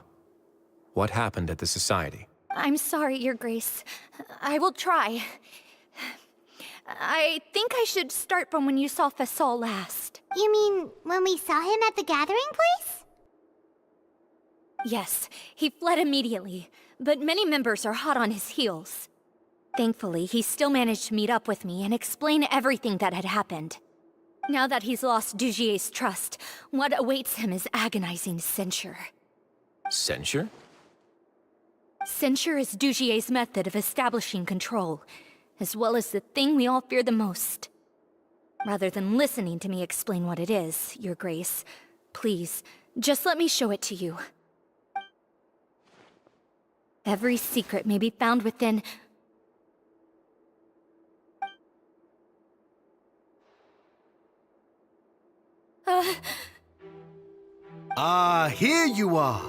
What happened at the society? I'm sorry, Your Grace. I will try. I think I should start from when you saw Fasol last. You mean when we saw him at the gathering place? Yes, he fled immediately, but many members are hot on his heels. Thankfully, he still managed to meet up with me and explain everything that had happened. Now that he's lost Dugier's trust, what awaits him is agonizing censure. Censure? Censure is Dugier's method of establishing control, as well as the thing we all fear the most. Rather than listening to me explain what it is, Your Grace, please, just let me show it to you. Every secret may be found within... Here you are.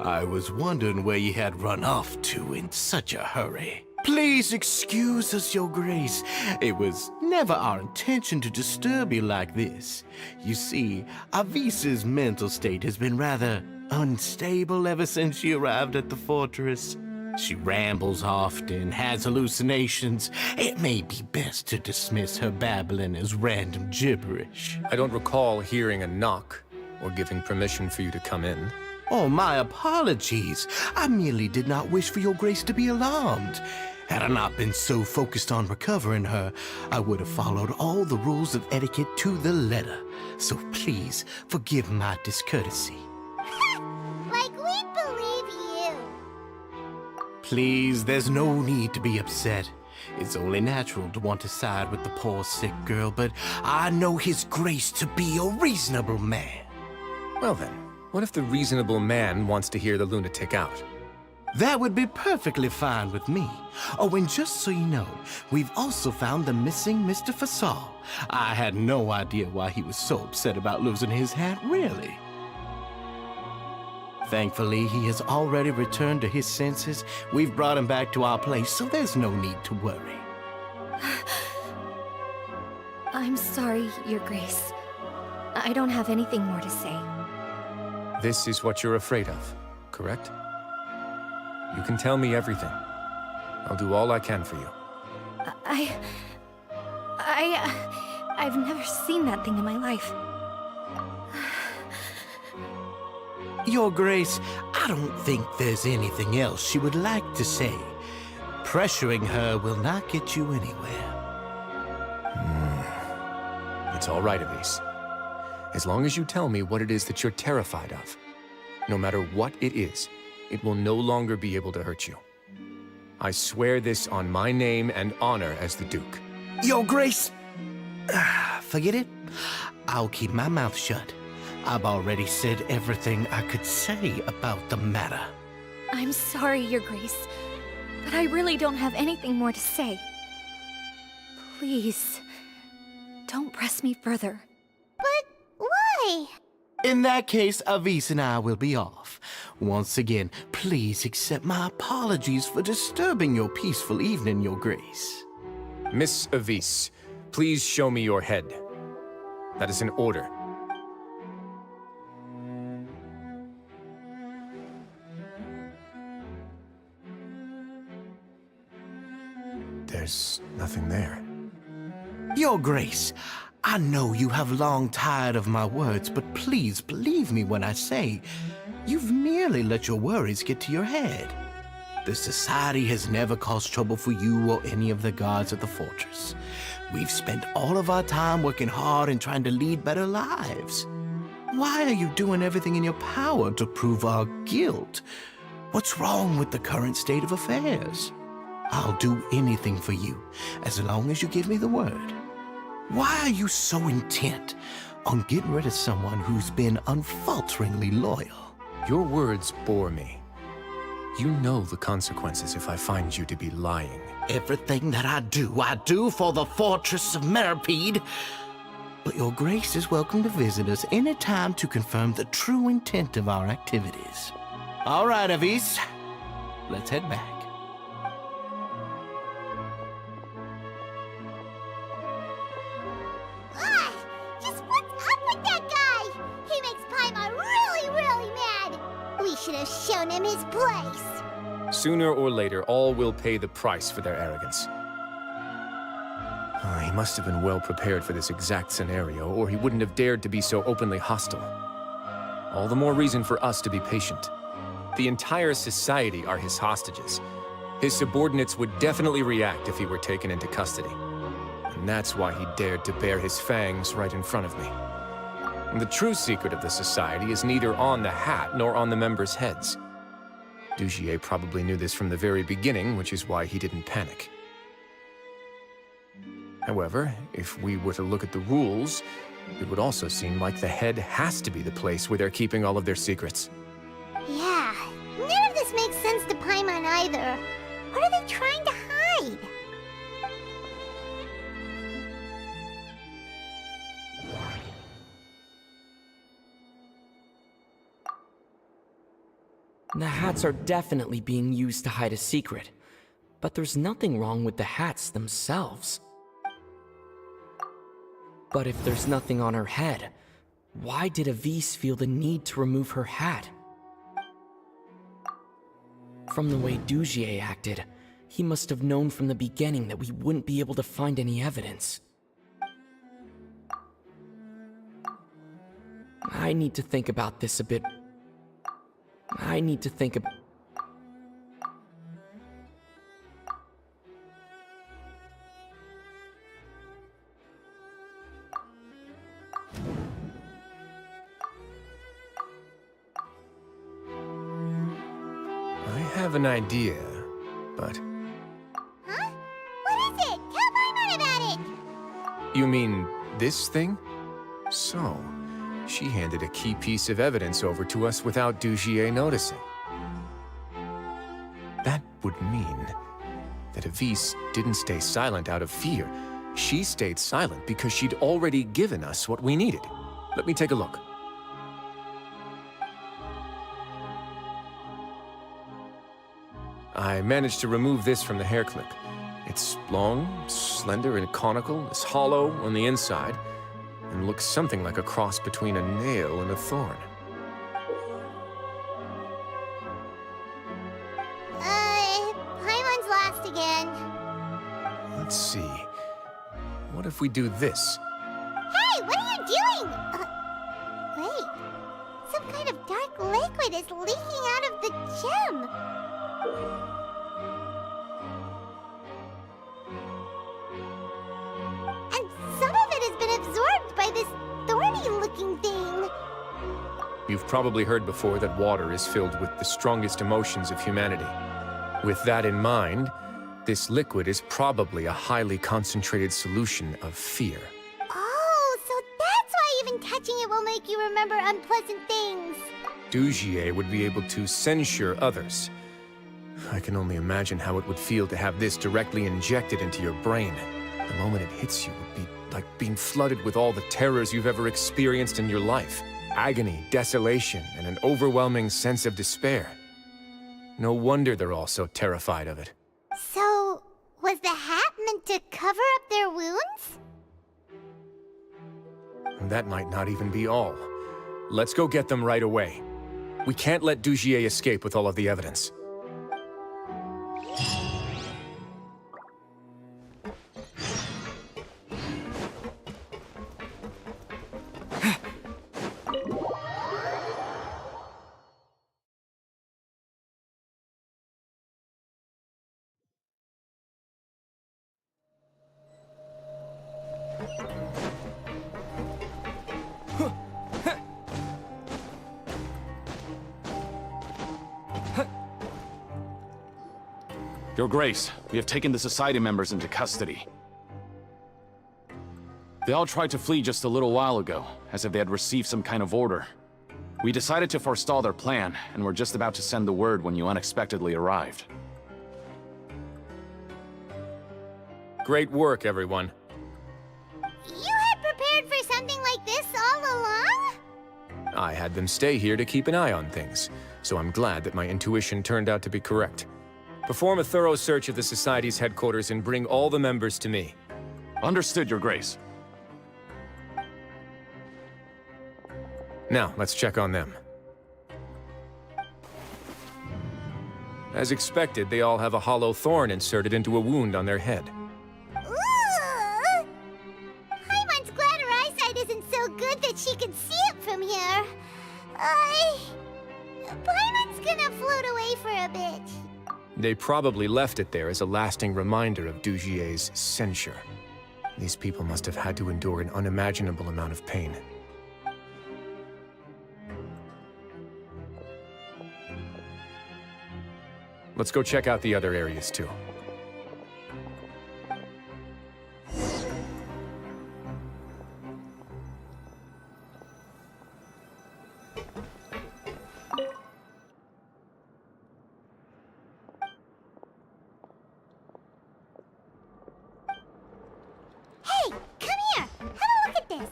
I was wondering where you had run off to in such a hurry. Please excuse us, Your Grace. It was never our intention to disturb you like this. You see, Avisa's mental state has been rather unstable ever since she arrived at the fortress. She rambles often, has hallucinations. It may be best to dismiss her babbling as random gibberish. I don't recall hearing a knock or giving permission for you to come in. Oh, my apologies. I merely did not wish for Your Grace to be alarmed. Had I not been so focused on recovering her, I would have followed all the rules of etiquette to the letter. So please, forgive my discourtesy. Like we believe you. Please, there's no need to be upset. It's only natural to want to side with the poor sick girl, but I know His Grace to be a reasonable man. Well then, what if the reasonable man wants to hear the lunatic out? That would be perfectly fine with me. Oh, and just so you know, we've also found the missing Mr. Fasol. I had no idea why he was so upset about losing his hat, really. Thankfully, he has already returned to his senses. We've brought him back to our place, so there's no need to worry. I'm sorry, Your Grace. I don't have anything more to say. This is what you're afraid of, correct? You can tell me everything. I'll do all I can for you. I've never seen that thing in my life. Your Grace, I don't think there's anything else she would like to say. Pressuring her will not get you anywhere. It's all right, Elise. As long as you tell me what it is that you're terrified of. No matter what it is, it will no longer be able to hurt you. I swear this on my name and honor as the Duke. Your Grace! Forget it. I'll keep my mouth shut. I've already said everything I could say about the matter. I'm sorry, Your Grace, but I really don't have anything more to say. Please, don't press me further. But why? In that case, Avis and I will be off. Once again, please accept my apologies for disturbing your peaceful evening, Your Grace. Miss Avis, please show me your head. That is an order. There's nothing there. Your Grace, I know you have long tired of my words, but please believe me when I say you've merely let your worries get to your head. The Society has never caused trouble for you or any of the guards at the fortress. We've spent all of our time working hard and trying to lead better lives. Why are you doing everything in your power to prove our guilt? What's wrong with the current state of affairs? I'll do anything for you, as long as you give me the word. Why are you so intent on getting rid of someone who's been unfalteringly loyal? Your words bore me. You know the consequences if I find you to be lying. Everything that I do for the fortress of Meripede. But Your Grace is welcome to visit us any time to confirm the true intent of our activities. All right, Avis. Let's head back. Just what's up with that guy? He makes Paimon really, really mad. We should have shown him his place. Sooner or later, all will pay the price for their arrogance. He must have been well prepared for this exact scenario, or he wouldn't have dared to be so openly hostile. All the more reason for us to be patient. The entire society are his hostages. His subordinates would definitely react if he were taken into custody. And that's why he dared to bare his fangs right in front of me. And the true secret of the society is neither on the hat nor on the members' heads. Dugier probably knew this from the very beginning, which is why he didn't panic. However, if we were to look at the rules, it would also seem like the head has to be the place where they're keeping all of their secrets. Yeah, none of this makes sense to Paimon either. What are they trying to hide? The hats are definitely being used to hide a secret, but there's nothing wrong with the hats themselves. But if there's nothing on her head, why did Avis feel the need to remove her hat? From the way Dugier acted, he must have known from the beginning that we wouldn't be able to find any evidence. I need to think about this a bit. I need to think about... I have an idea, but... Huh? What is it? Tell Paimon about it! You mean this thing? So, she handed a key piece of evidence over to us without Dugier noticing. That would mean that Avis didn't stay silent out of fear. She stayed silent because she'd already given us what we needed. Let me take a look. I managed to remove this from the hair clip. It's long, slender, and conical, is hollow on the inside, and looks something like a cross between a nail and a thorn. Paimon's lost again. Let's see. What if we do this? Hey, what are you doing? Wait. Some kind of dark liquid is leaking out of the gem. And some of it has been absorbed by this thorny-looking thing. You've probably heard before that water is filled with the strongest emotions of humanity. With that in mind, this liquid is probably a highly concentrated solution of fear. Oh, so that's why even touching it will make you remember unpleasant things. Dugier would be able to censure others. I can only imagine how it would feel to have this directly injected into your brain. The moment it hits you would be like being flooded with all the terrors you've ever experienced in your life. Agony, desolation, and an overwhelming sense of despair. No wonder they're all so terrified of it. So, was the hat meant to cover up their wounds? That might not even be all. Let's go get them right away. We can't let Dugier escape with all of the evidence. Your Grace, we have taken the Society members into custody. They all tried to flee just a little while ago, as if they had received some kind of order. We decided to forestall their plan, and were just about to send the word when you unexpectedly arrived. Great work, everyone. You had prepared for something like this all along? I had them stay here to keep an eye on things, so I'm glad that my intuition turned out to be correct. Perform a thorough search of the Society's headquarters and bring all the members to me. Understood, Your Grace. Now, let's check on them. As expected, they all have a hollow thorn inserted into a wound on their head. Ooh! Paimon's glad her eyesight isn't so good that she can see it from here. Paimon's gonna float away for a bit. They probably left it there as a lasting reminder of Dugier's censure. These people must have had to endure an unimaginable amount of pain. Let's go check out the other areas, too. Hey, come here! Have a look at this!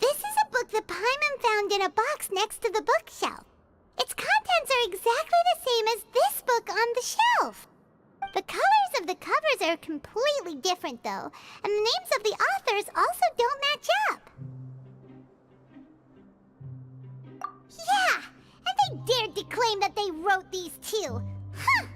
This is a book that Paimon found in a box next to the bookshelf. Its contents are exactly the same as this book on the shelf. The colors of the covers are completely different, though, and the names of the authors also don't match up. Yeah, and they dared to claim that they wrote these too. Huh!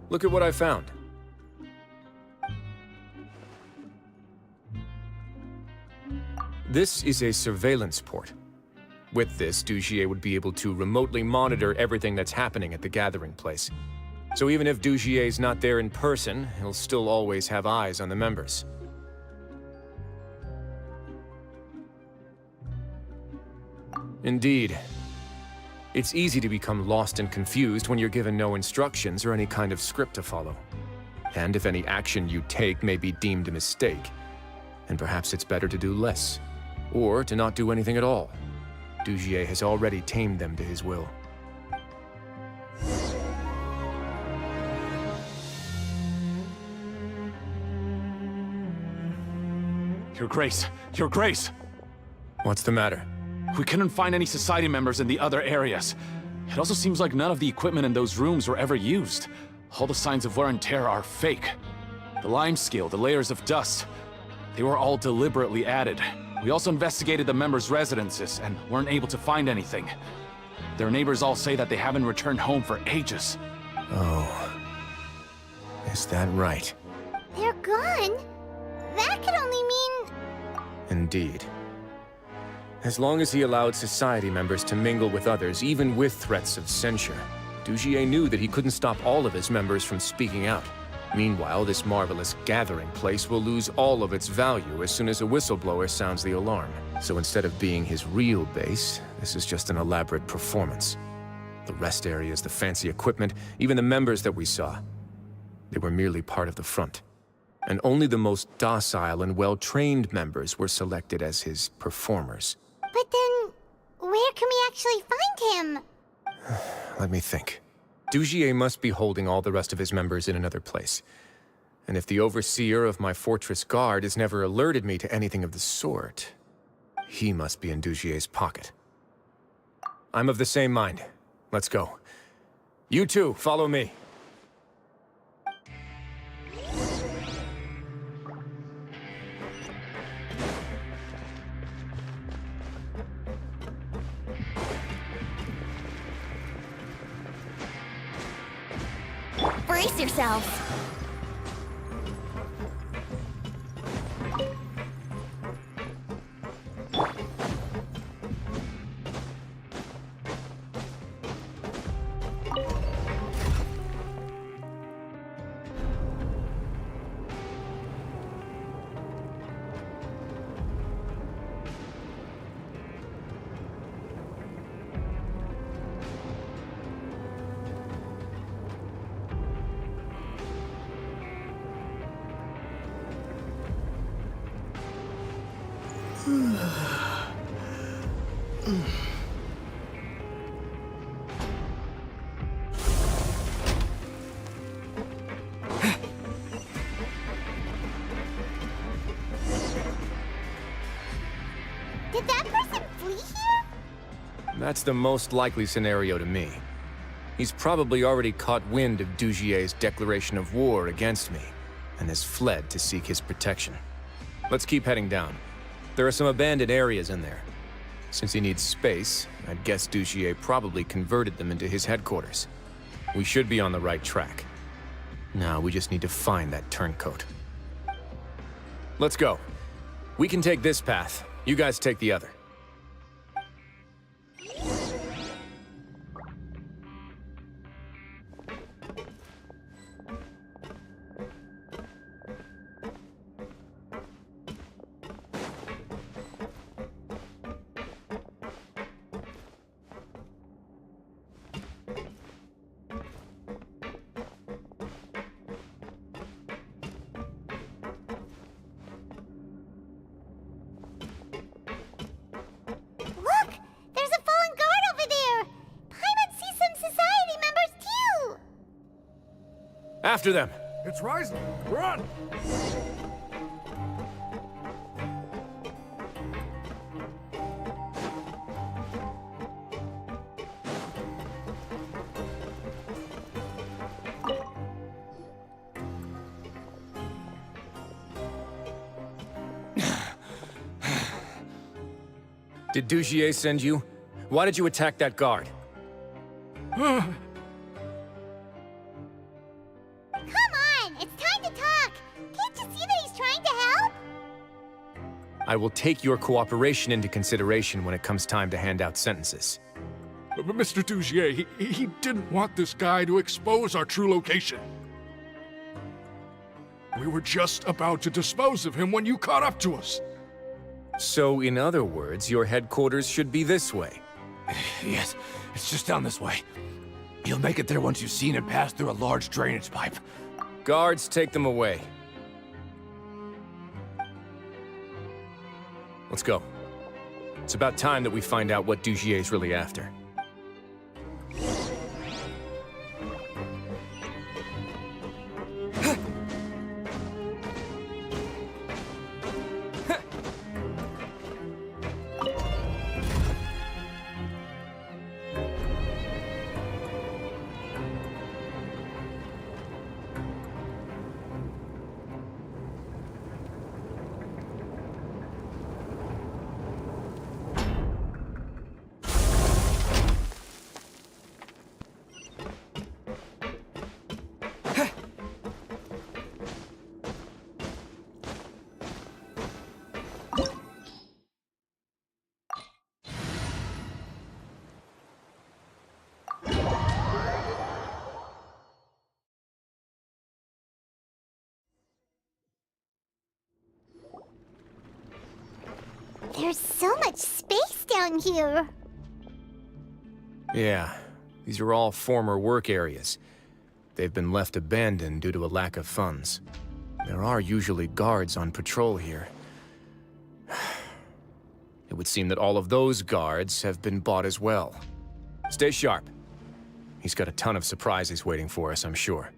Look at what I found. This is a surveillance port. With this, Dugier would be able to remotely monitor everything that's happening at the gathering place. So even if Dugier's not there in person, he'll still always have eyes on the members. Indeed. It's easy to become lost and confused when you're given no instructions or any kind of script to follow. And if any action you take may be deemed a mistake, then perhaps it's better to do less, or to not do anything at all. Dugier has already tamed them to his will. Your Grace! Your Grace! What's the matter? We couldn't find any Society members in the other areas. It also seems like none of the equipment in those rooms were ever used. All the signs of wear and tear are fake. The lime scale, the layers of dust, they were all deliberately added. We also investigated the members' residences and weren't able to find anything. Their neighbors all say that they haven't returned home for ages. Oh. Is that right? They're gone? That could only mean... Indeed. As long as he allowed Society members to mingle with others, even with threats of censure, Dugier knew that he couldn't stop all of his members from speaking out. Meanwhile, this marvelous gathering place will lose all of its value as soon as a whistleblower sounds the alarm. So instead of being his real base, this is just an elaborate performance. The rest areas, the fancy equipment, even the members that we saw, they were merely part of the front. And only the most docile and well-trained members were selected as his performers. But then, where can we actually find him? Let me think. Dugier must be holding all the rest of his members in another place. And if the overseer of my fortress guard has never alerted me to anything of the sort, he must be in Dugier's pocket. I'm of the same mind. Let's go. You two, follow me. Brace yourselves. Did that person flee here? That's the most likely scenario to me. He's probably already caught wind of Dugier's declaration of war against me, and has fled to seek his protection. Let's keep heading down. There are some abandoned areas in there. Since he needs space, I'd guess Dugier probably converted them into his headquarters. We should be on the right track. Now we just need to find that turncoat. Let's go. We can take this path. You guys take the other. After them! It's rising! Run! Did Dugier send you? Why did you attack that guard? I will take your cooperation into consideration when it comes time to hand out sentences. But Mr. Dugier, he didn't want this guy to expose our true location. We were just about to dispose of him when you caught up to us. So, in other words, your headquarters should be this way? Yes, it's just down this way. You'll make it there once you've seen it pass through a large drainage pipe. Guards, take them away. Let's go. It's about time that we find out what Dugier's really after. There's so much space down here. Yeah, these are all former work areas. They've been left abandoned due to a lack of funds. There are usually guards on patrol here. It would seem that all of those guards have been bought as well. Stay sharp. He's got a ton of surprises waiting for us, I'm sure.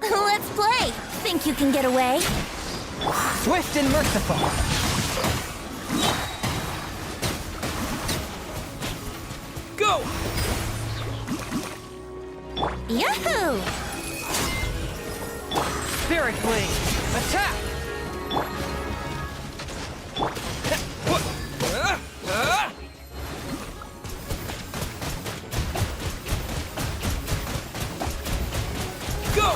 Let's play! Think you can get away? Swift and merciful. Go! Yahoo! Spirit Blade, attack! Go!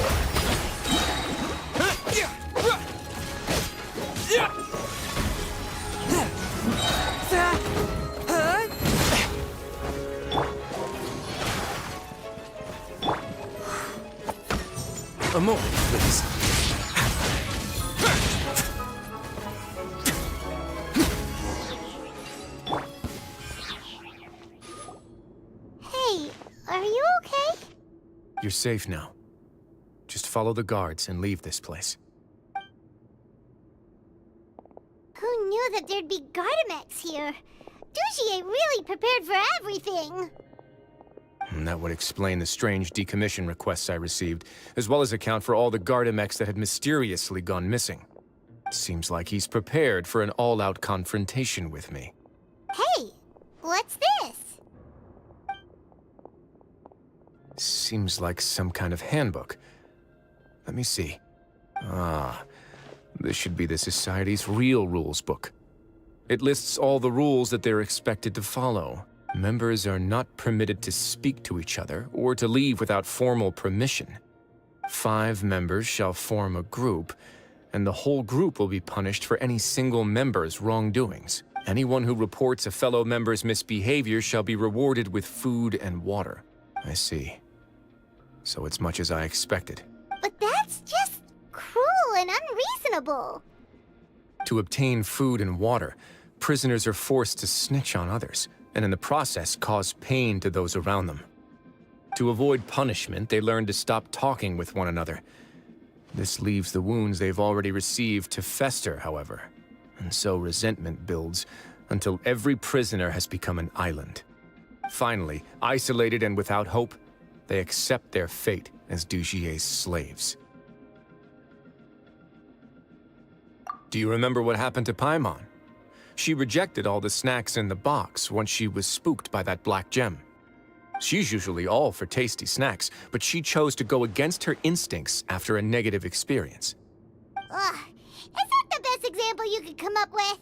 A moment, please. Hey, are you okay? You're safe now. Just follow the guards and leave this place. Who knew that there'd be Gardamex here? Dugier really prepared for everything. And that would explain the strange decommission requests I received, as well as account for all the Gardamex that had mysteriously gone missing. Seems like he's prepared for an all-out confrontation with me. Hey, what's this? Seems like some kind of handbook. Let me see. Ah, this should be the Society's real rules book. It lists all the rules that they're expected to follow. Members are not permitted to speak to each other or to leave without formal permission. 5 members shall form a group, and the whole group will be punished for any single member's wrongdoings. Anyone who reports a fellow member's misbehavior shall be rewarded with food and water. I see. So it's much as I expected. But that's just cruel and unreasonable. To obtain food and water, prisoners are forced to snitch on others, and in the process cause pain to those around them. To avoid punishment, they learn to stop talking with one another. This leaves the wounds they've already received to fester, however, and so resentment builds until every prisoner has become an island. Finally, isolated and without hope, they accept their fate as Dugier's slaves. Do you remember what happened to Paimon? She rejected all the snacks in the box once she was spooked by that black gem. She's usually all for tasty snacks, but she chose to go against her instincts after a negative experience. Ugh, is that the best example you could come up with?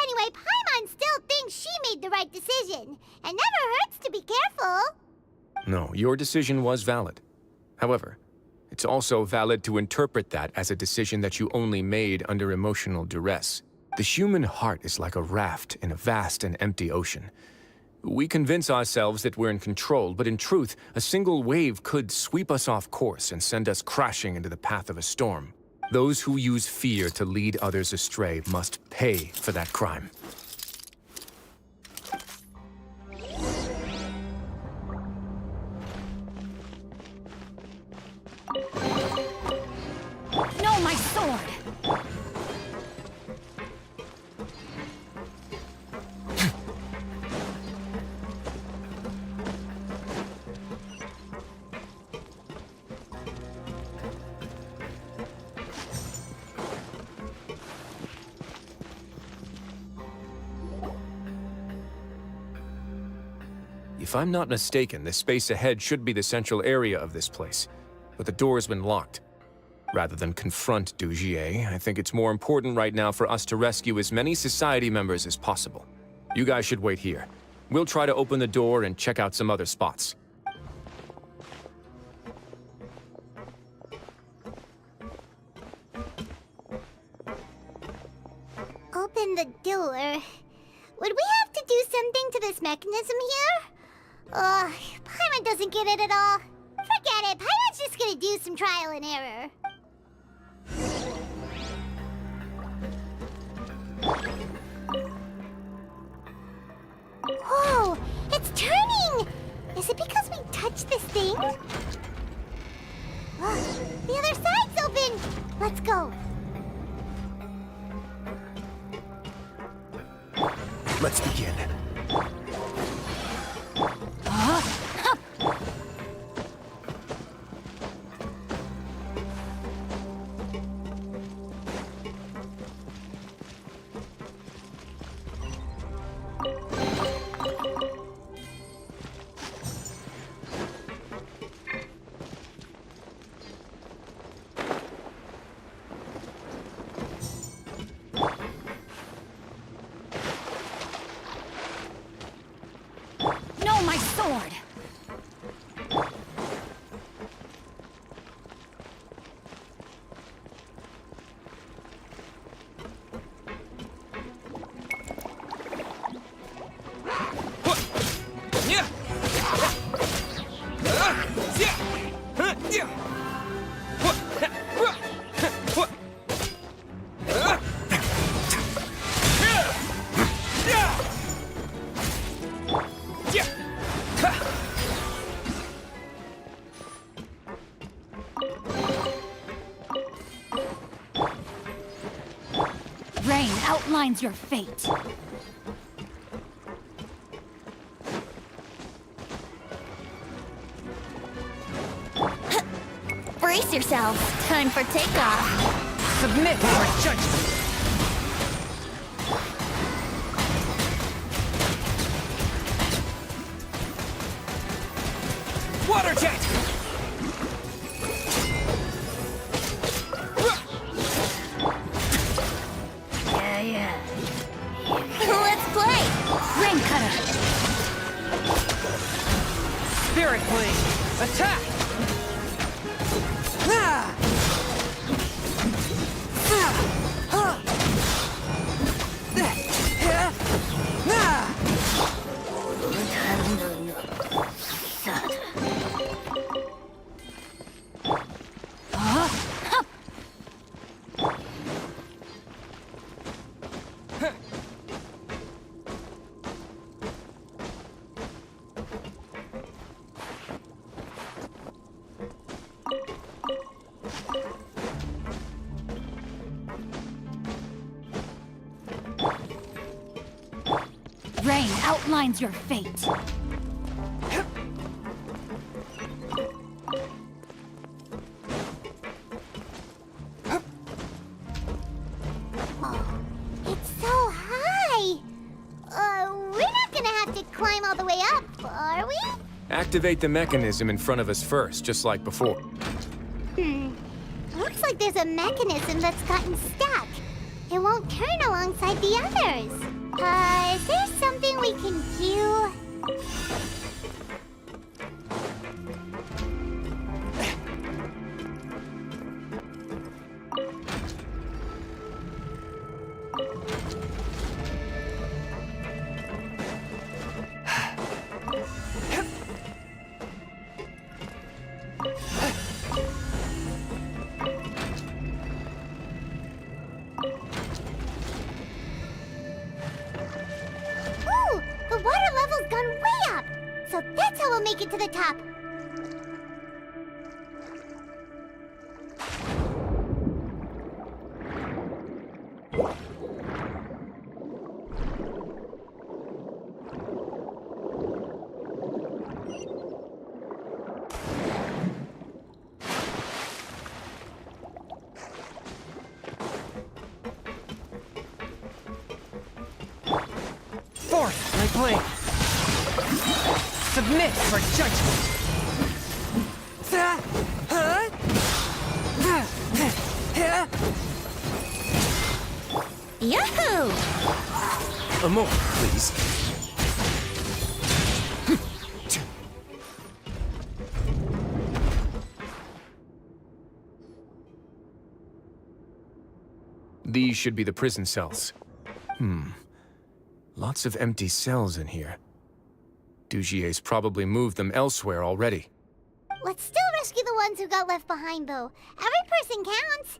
Anyway, Paimon still thinks she made the right decision. It never hurts to be careful. No, your decision was valid. However, it's also valid to interpret that as a decision that you only made under emotional duress. The human heart is like a raft in a vast and empty ocean. We convince ourselves that we're in control, but in truth, a single wave could sweep us off course and send us crashing into the path of a storm. Those who use fear to lead others astray must pay for that crime. No, my sword! If I'm not mistaken, the space ahead should be the central area of this place, but the door's been locked. Rather than confront Dugier, I think it's more important right now for us to rescue as many society members as possible. You guys should wait here. We'll try to open the door and check out some other spots. Open the door. Would we have to do something to this mechanism here? Ugh, Paimon doesn't get it at all. Forget it, Paimon's just gonna do some trial and error. Whoa, it's turning! Is it because we touched this thing? The other side's open! Let's go. Let's begin. No, my sword! Rain outlines your fate. Brace yourself. Time for takeoff. Submit for judgment. Water jet! Let's play! Rain cutter! Spirit blade! Attack! Rain outlines your fate. It's so high! We're not gonna have to climb all the way up, are we? Activate the mechanism in front of us first, just like before. Looks like there's a mechanism that's gotten stuck. It won't turn alongside the others. Is there something we can do? Ooh, the water level's gone way up. So that's how we'll make it to the top. Forth, my blade! Submit for judgment! Yahoo! A moment, please. These should be the prison cells. Lots of empty cells in here. Dugier's probably moved them elsewhere already. Let's still rescue the ones who got left behind, though. Every person counts.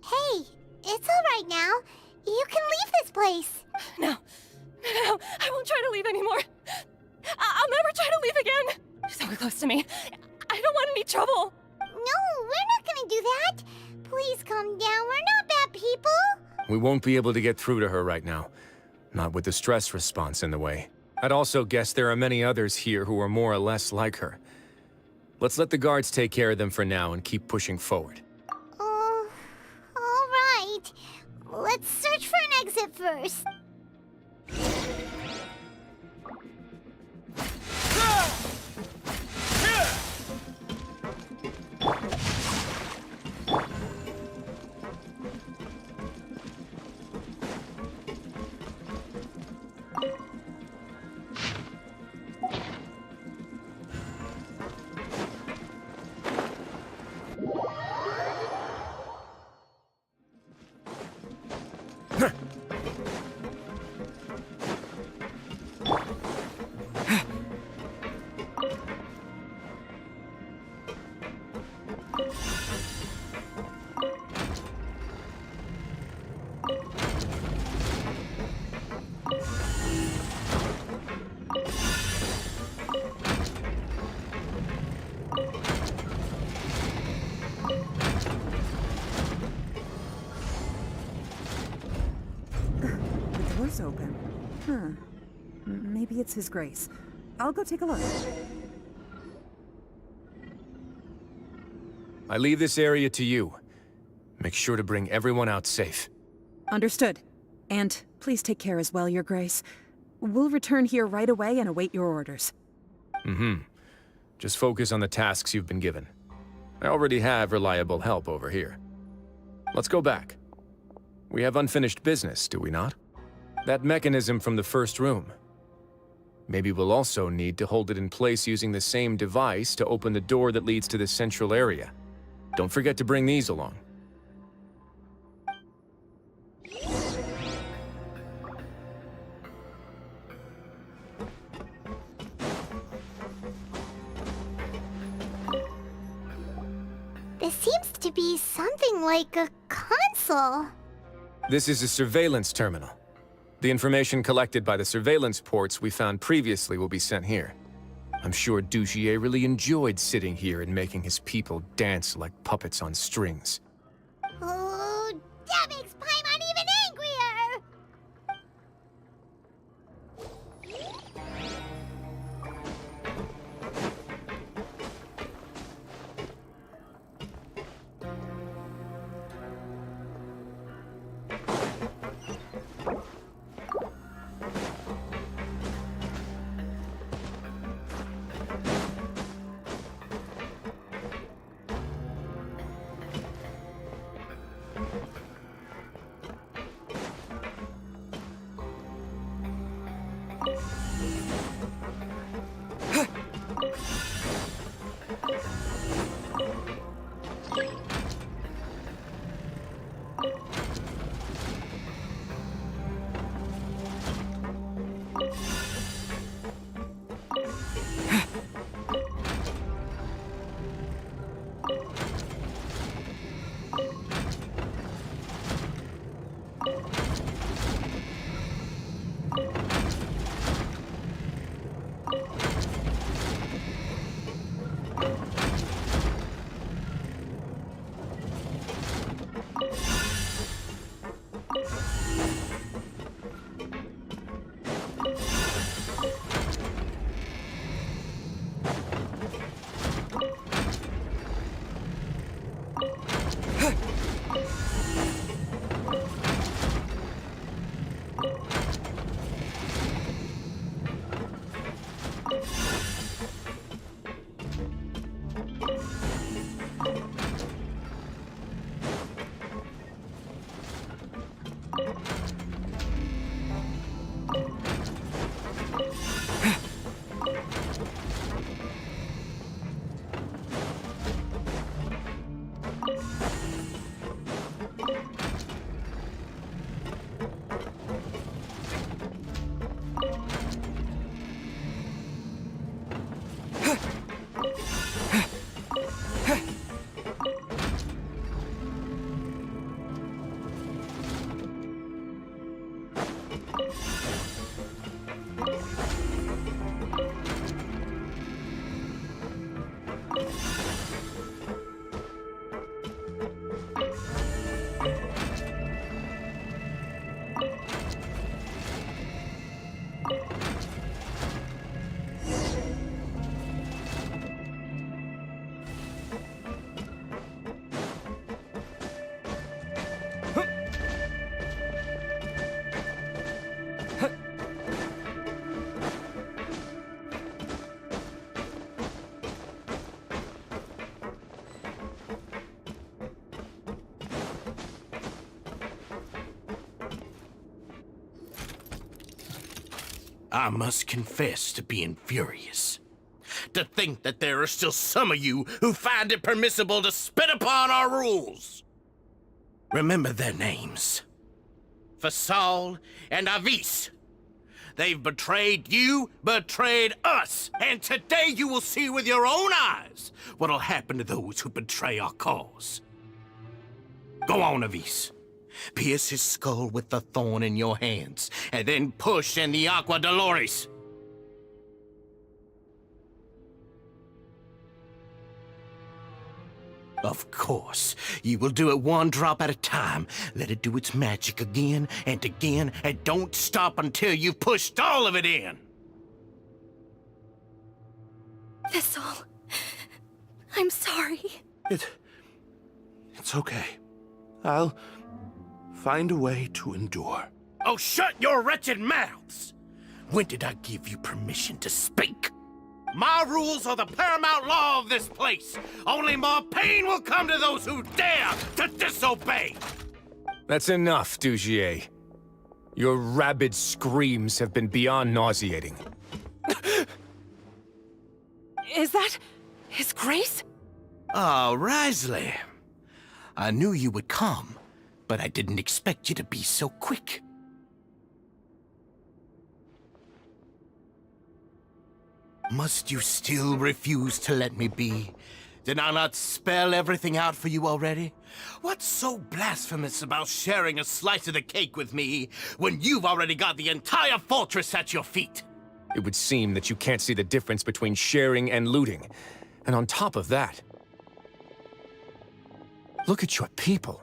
Hey, it's all right now. You can leave this place. No. No, I won't try to leave anymore. I'll never try to leave again. Don't close to me. I don't want any trouble. No, we're not gonna do that. Please calm down. We're not bad people. We won't be able to get through to her right now. Not with the stress response in the way. I'd also guess there are many others here who are more or less like her. Let's let the guards take care of them for now and keep pushing forward. All right. Let's search for an exit first. The door's open. Maybe it's His Grace. I'll go take a look. I leave this area to you. Make sure to bring everyone out safe. Understood. And please take care as well, Your Grace. We'll return here right away and await your orders. Just focus on the tasks you've been given. I already have reliable help over here. Let's go back. We have unfinished business, do we not? That mechanism from the first room. Maybe we'll also need to hold it in place using the same device to open the door that leads to the central area. Don't forget to bring these along. This seems to be something like a console. This is a surveillance terminal. The information collected by the surveillance ports we found previously will be sent here. I'm sure Dugier really enjoyed sitting here and making his people dance like puppets on strings. Oh, that makes Paimon even angrier! I must confess to being furious. To think that there are still some of you who find it permissible to spit upon our rules. Remember their names. Fasal and Avis. They've betrayed you, betrayed us, and today you will see with your own eyes what'll happen to those who betray our cause. Go on, Avis. Pierce his skull with the thorn in your hands, and then push in the Aqua Dolores. Of course, you will do it one drop at a time. Let it do its magic again, and don't stop until you've pushed all of it in. Thistle, I'm sorry. It's okay. I'll find a way to endure. Oh, shut your wretched mouths! When did I give you permission to speak? My rules are the paramount law of this place. Only more pain will come to those who dare to disobey. That's enough, Dugier. Your rabid screams have been beyond nauseating. Is that His Grace? Oh, Wriothesley. I knew you would come, but I didn't expect you to be so quick. Must you still refuse to let me be? Did I not spell everything out for you already? What's so blasphemous about sharing a slice of the cake with me when you've already got the entire fortress at your feet? It would seem that you can't see the difference between sharing and looting. And on top of that, look at your people.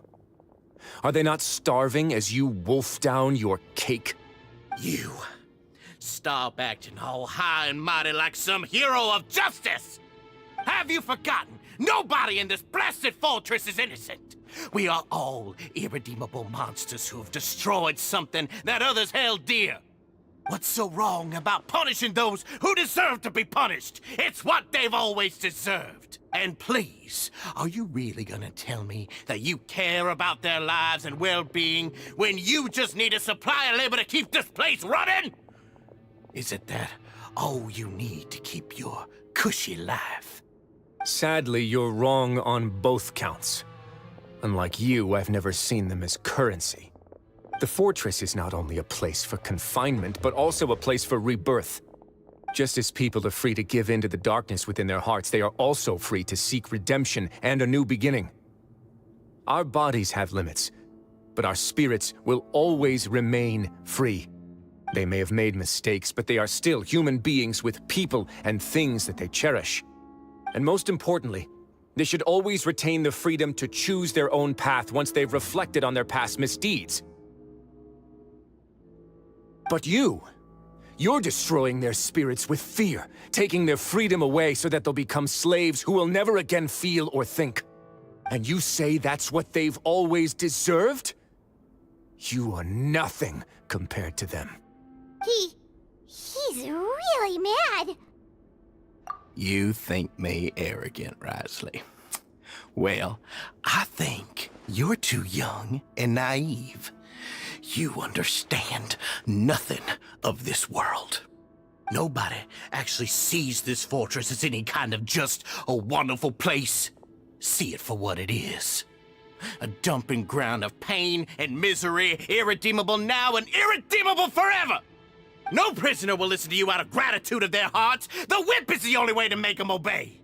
Are they not starving as you wolf down your cake? You. Stop acting all high and mighty like some hero of justice! Have you forgotten? Nobody in this blasted fortress is innocent. We are all irredeemable monsters who have destroyed something that others held dear. What's so wrong about punishing those who deserve to be punished? It's what they've always deserved. And please, are you really gonna tell me that you care about their lives and well-being when you just need a supply of labor to keep this place running? Is it that all you need to keep your cushy life? Sadly, you're wrong on both counts. Unlike you, I've never seen them as currency. The fortress is not only a place for confinement, but also a place for rebirth. Just as people are free to give in to the darkness within their hearts, they are also free to seek redemption and a new beginning. Our bodies have limits, but our spirits will always remain free. They may have made mistakes, but they are still human beings with people and things that they cherish. And most importantly, they should always retain the freedom to choose their own path once they've reflected on their past misdeeds. But you're destroying their spirits with fear, taking their freedom away so that they'll become slaves who will never again feel or think. And you say that's what they've always deserved? You are nothing compared to them. He's really mad. You think me arrogant, Wriothesley. Well, I think you're too young and naive. You understand nothing of this world. Nobody actually sees this fortress as any kind of just a wonderful place. See it for what it is. A dumping ground of pain and misery, irredeemable now and irredeemable forever! No prisoner will listen to you out of gratitude of their hearts. The whip is the only way to make them obey.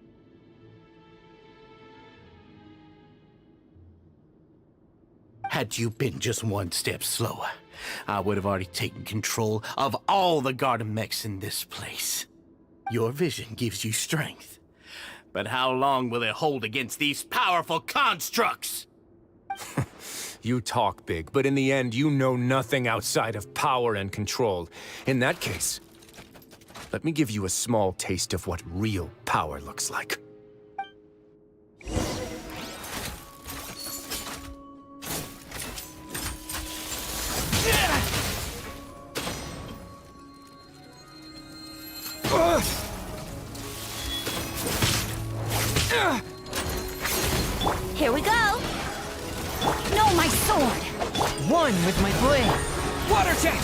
Had you been just one step slower, I would have already taken control of all the garden mechs in this place. Your vision gives you strength. But how long will it hold against these powerful constructs? You talk big, but in the end, you know nothing outside of power and control. In that case, let me give you a small taste of what real power looks like. Here we go! No, my sword! One with my blade. Water jet!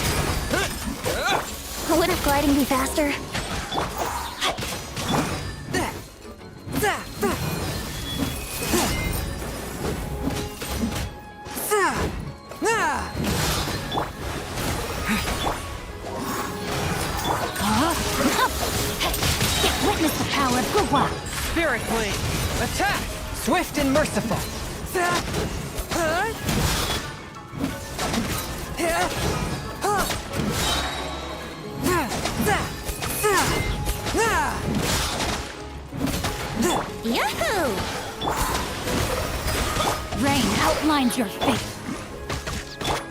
Wouldn't gliding be faster? Witness the power of Gugwa! Spirit Blade! Attack! Swift and merciful! Yahoo! Rain outlines your fate.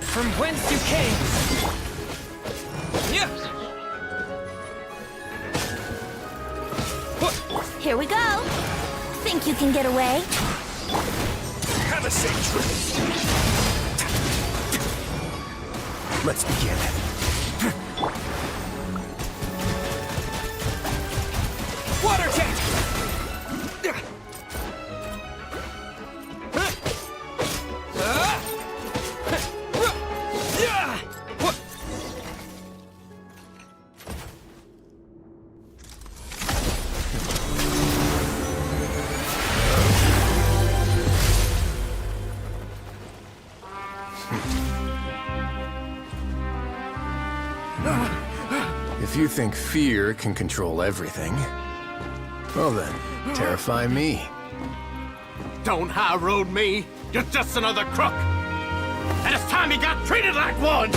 From whence you came! Here we go. Think you can get away? Have a safe trip. Let's begin. Water jet! If you think fear can control everything, well then, terrify me. Don't high road me. You're just another crook. And it's time you got treated like one.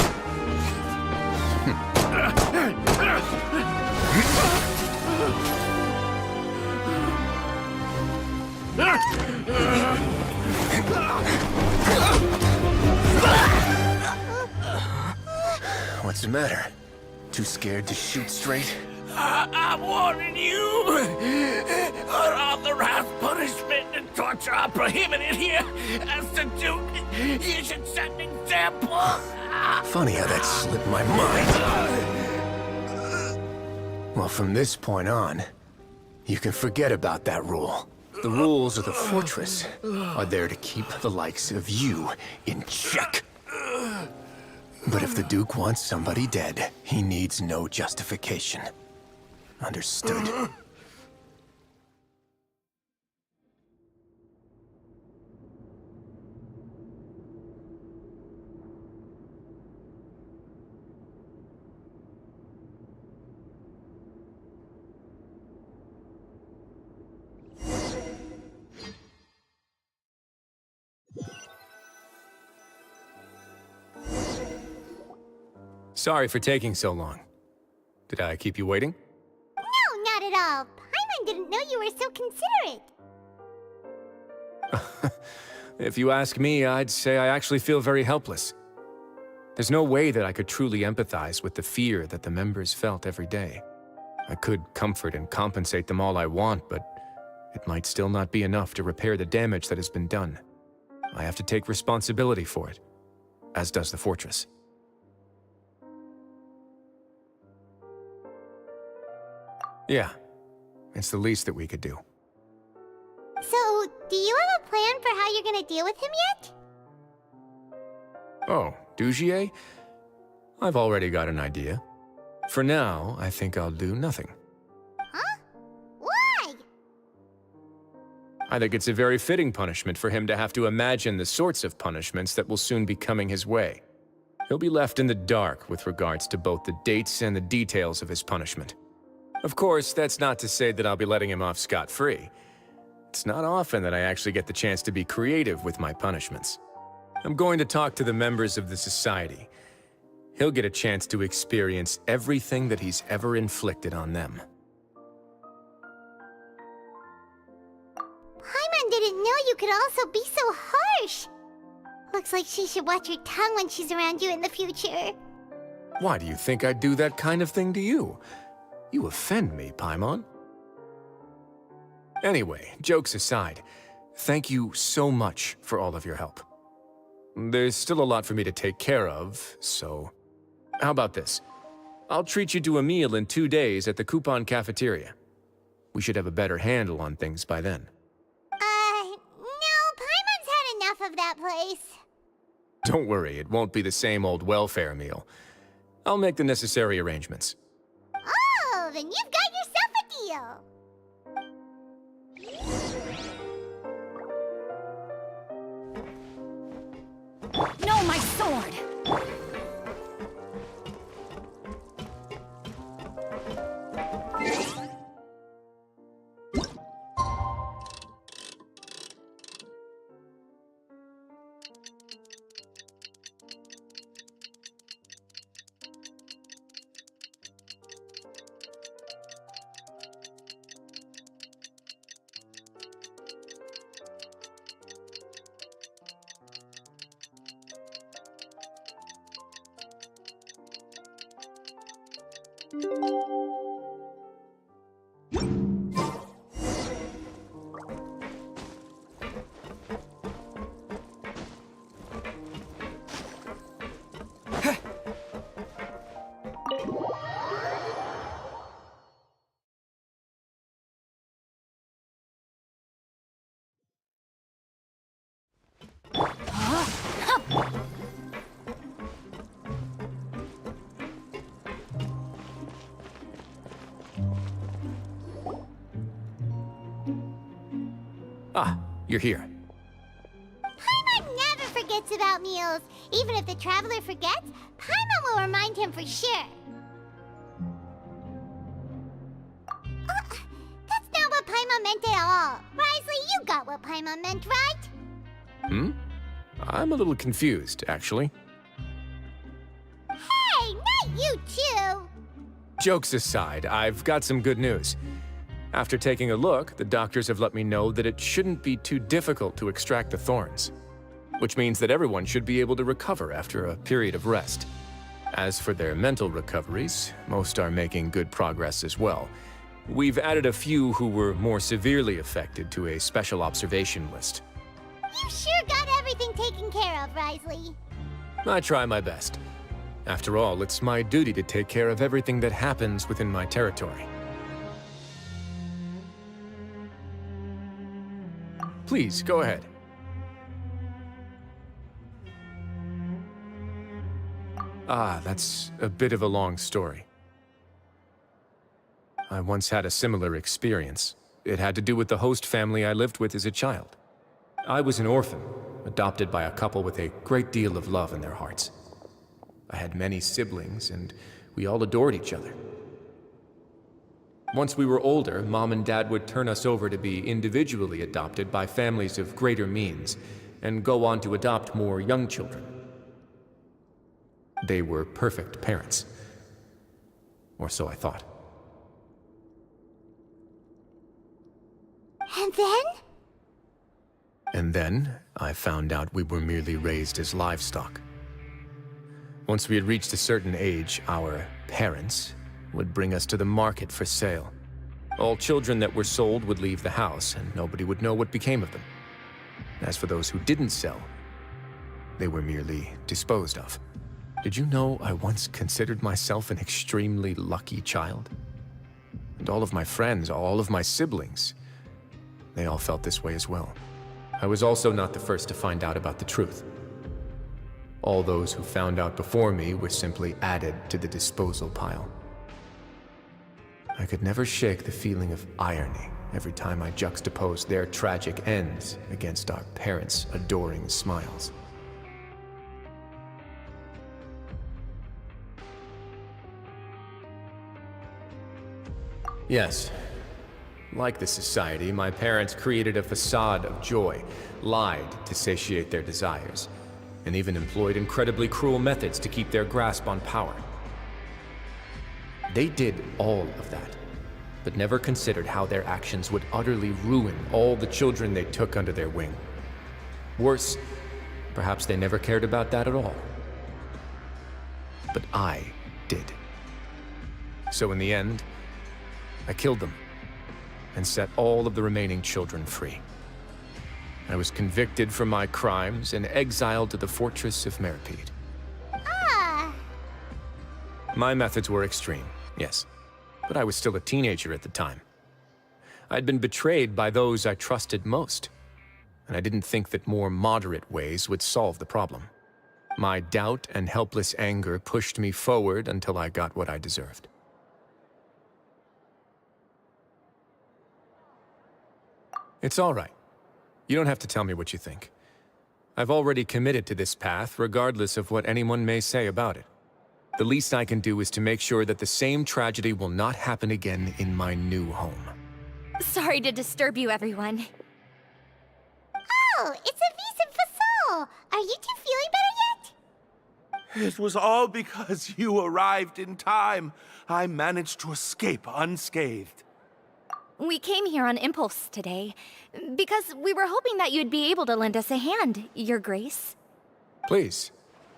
What's the matter? Too scared to shoot straight? I'm warning you. Unauthorized punishment and torture are prohibited here. As the Duke, you should set an example. Funny how that slipped my mind. Well, from this point on, you can forget about that rule. The rules of the fortress are there to keep the likes of you in check. But if the Duke wants somebody dead, he needs no justification. Understood? Sorry for taking so long. Did I keep you waiting? No, not at all. Paimon didn't know you were so considerate. If you ask me, I'd say I actually feel very helpless. There's no way that I could truly empathize with the fear that the members felt every day. I could comfort and compensate them all I want, but it might still not be enough to repair the damage that has been done. I have to take responsibility for it, as does the fortress. Yeah, it's the least that we could do. So, do you have a plan for how you're gonna deal with him yet? Oh, Dugier? I've already got an idea. For now, I think I'll do nothing. Huh? Why? I think it's a very fitting punishment for him to have to imagine the sorts of punishments that will soon be coming his way. He'll be left in the dark with regards to both the dates and the details of his punishment. Of course, that's not to say that I'll be letting him off scot-free. It's not often that I actually get the chance to be creative with my punishments. I'm going to talk to the members of the society. He'll get a chance to experience everything that he's ever inflicted on them. Paimon didn't know you could also be so harsh. Looks like she should watch her tongue when she's around you in the future. Why do you think I'd do that kind of thing to you? You offend me, Paimon. Anyway, jokes aside, thank you so much for all of your help. There's still a lot for me to take care of, so... How about this? I'll treat you to a meal in 2 days at the Coupon Cafeteria. We should have a better handle on things by then. No, Paimon's had enough of that place. Don't worry, it won't be the same old welfare meal. I'll make the necessary arrangements. then you've got yourself a deal. No, my sword! Ah, you're here. Paimon never forgets about meals. Even if the traveler forgets, Paimon will remind him for sure. That's not what Paimon meant at all. Wriothesley, you got what Paimon meant, right? I'm a little confused, actually. Hey, not you too! Jokes aside, I've got some good news. After taking a look, the doctors have let me know that it shouldn't be too difficult to extract the thorns, which means that everyone should be able to recover after a period of rest. As for their mental recoveries, most are making good progress as well. We've added a few who were more severely affected to a special observation list. You sure got everything taken care of, Wriothesley. I try my best. After all, it's my duty to take care of everything that happens within my territory. Please, go ahead. Ah, that's a bit of a long story. I once had a similar experience. It had to do with the host family I lived with as a child. I was an orphan, adopted by a couple with a great deal of love in their hearts. I had many siblings, and we all adored each other. Once we were older, Mom and Dad would turn us over to be individually adopted by families of greater means, and go on to adopt more young children. They were perfect parents. Or so I thought. And then? And then, I found out we were merely raised as livestock. Once we had reached a certain age, our parents would bring us to the market for sale. All children that were sold would leave the house, and nobody would know what became of them. As for those who didn't sell, they were merely disposed of. Did you know I once considered myself an extremely lucky child? And all of my friends, all of my siblings, they all felt this way as well. I was also not the first to find out about the truth. All those who found out before me were simply added to the disposal pile. I could never shake the feeling of irony every time I juxtaposed their tragic ends against our parents' adoring smiles. Yes. Like the society, my parents created a facade of joy, lied to satiate their desires, and even employed incredibly cruel methods to keep their grasp on power. They did all of that, but never considered how their actions would utterly ruin all the children they took under their wing. Worse, perhaps they never cared about that at all. But I did. So in the end, I killed them and set all of the remaining children free. I was convicted for my crimes and exiled to the fortress of Meripede. Ah! My methods were extreme, yes, but I was still a teenager at the time. I'd been betrayed by those I trusted most, and I didn't think that more moderate ways would solve the problem. My doubt and helpless anger pushed me forward until I got what I deserved. It's all right. You don't have to tell me what you think. I've already committed to this path, regardless of what anyone may say about it. The least I can do is to make sure that the same tragedy will not happen again in my new home. Sorry to disturb you, everyone. Oh, it's Avis and Fasol. Are you two feeling better yet? It was all because you arrived in time. I managed to escape unscathed. We came here on impulse today, because we were hoping that you'd be able to lend us a hand, Your Grace. Please,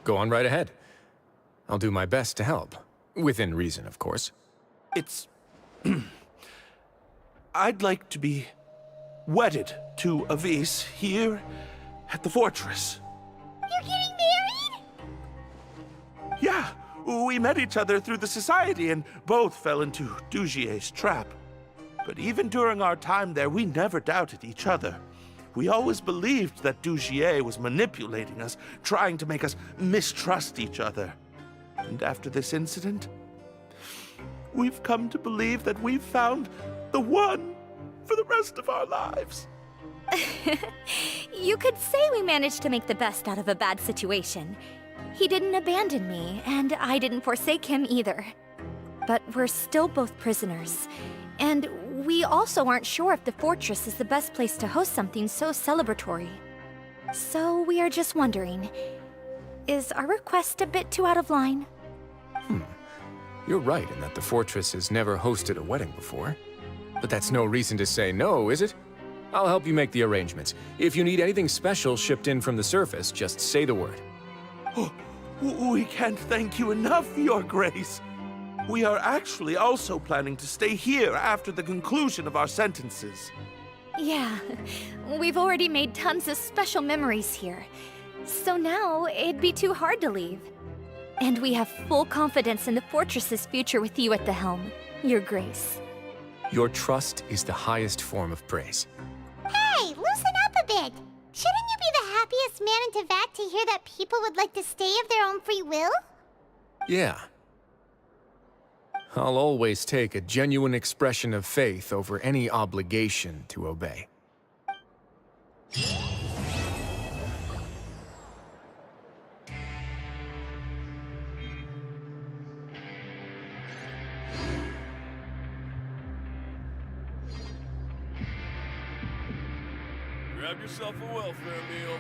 go on right ahead. I'll do my best to help. Within reason, of course. It's... I'd like to be wedded to Avis here at the fortress. You're getting married? Yeah, we met each other through the society and both fell into Dugier's trap. But even during our time there, we never doubted each other. We always believed that Dugier was manipulating us, trying to make us mistrust each other. And after this incident, we've come to believe that we've found the one for the rest of our lives. You could say we managed to make the best out of a bad situation. He didn't abandon me, and I didn't forsake him either. But we're still both prisoners. And we also aren't sure if the fortress is the best place to host something so celebratory. So we are just wondering, is our request a bit too out of line? You're right in that the fortress has never hosted a wedding before. But that's no reason to say no, is it? I'll help you make the arrangements. If you need anything special shipped in from the surface, just say the word. Oh, we can't thank you enough, Your Grace. We are actually also planning to stay here after the conclusion of our sentences. Yeah, we've already made tons of special memories here. So now, it'd be too hard to leave. And we have full confidence in the fortress's future with you at the helm, Your Grace. Your trust is the highest form of praise. Hey, loosen up a bit. Shouldn't you be the happiest man in Tevat to hear that people would like to stay of their own free will? Yeah. I'll always take a genuine expression of faith over any obligation to obey. Grab yourself a welfare meal.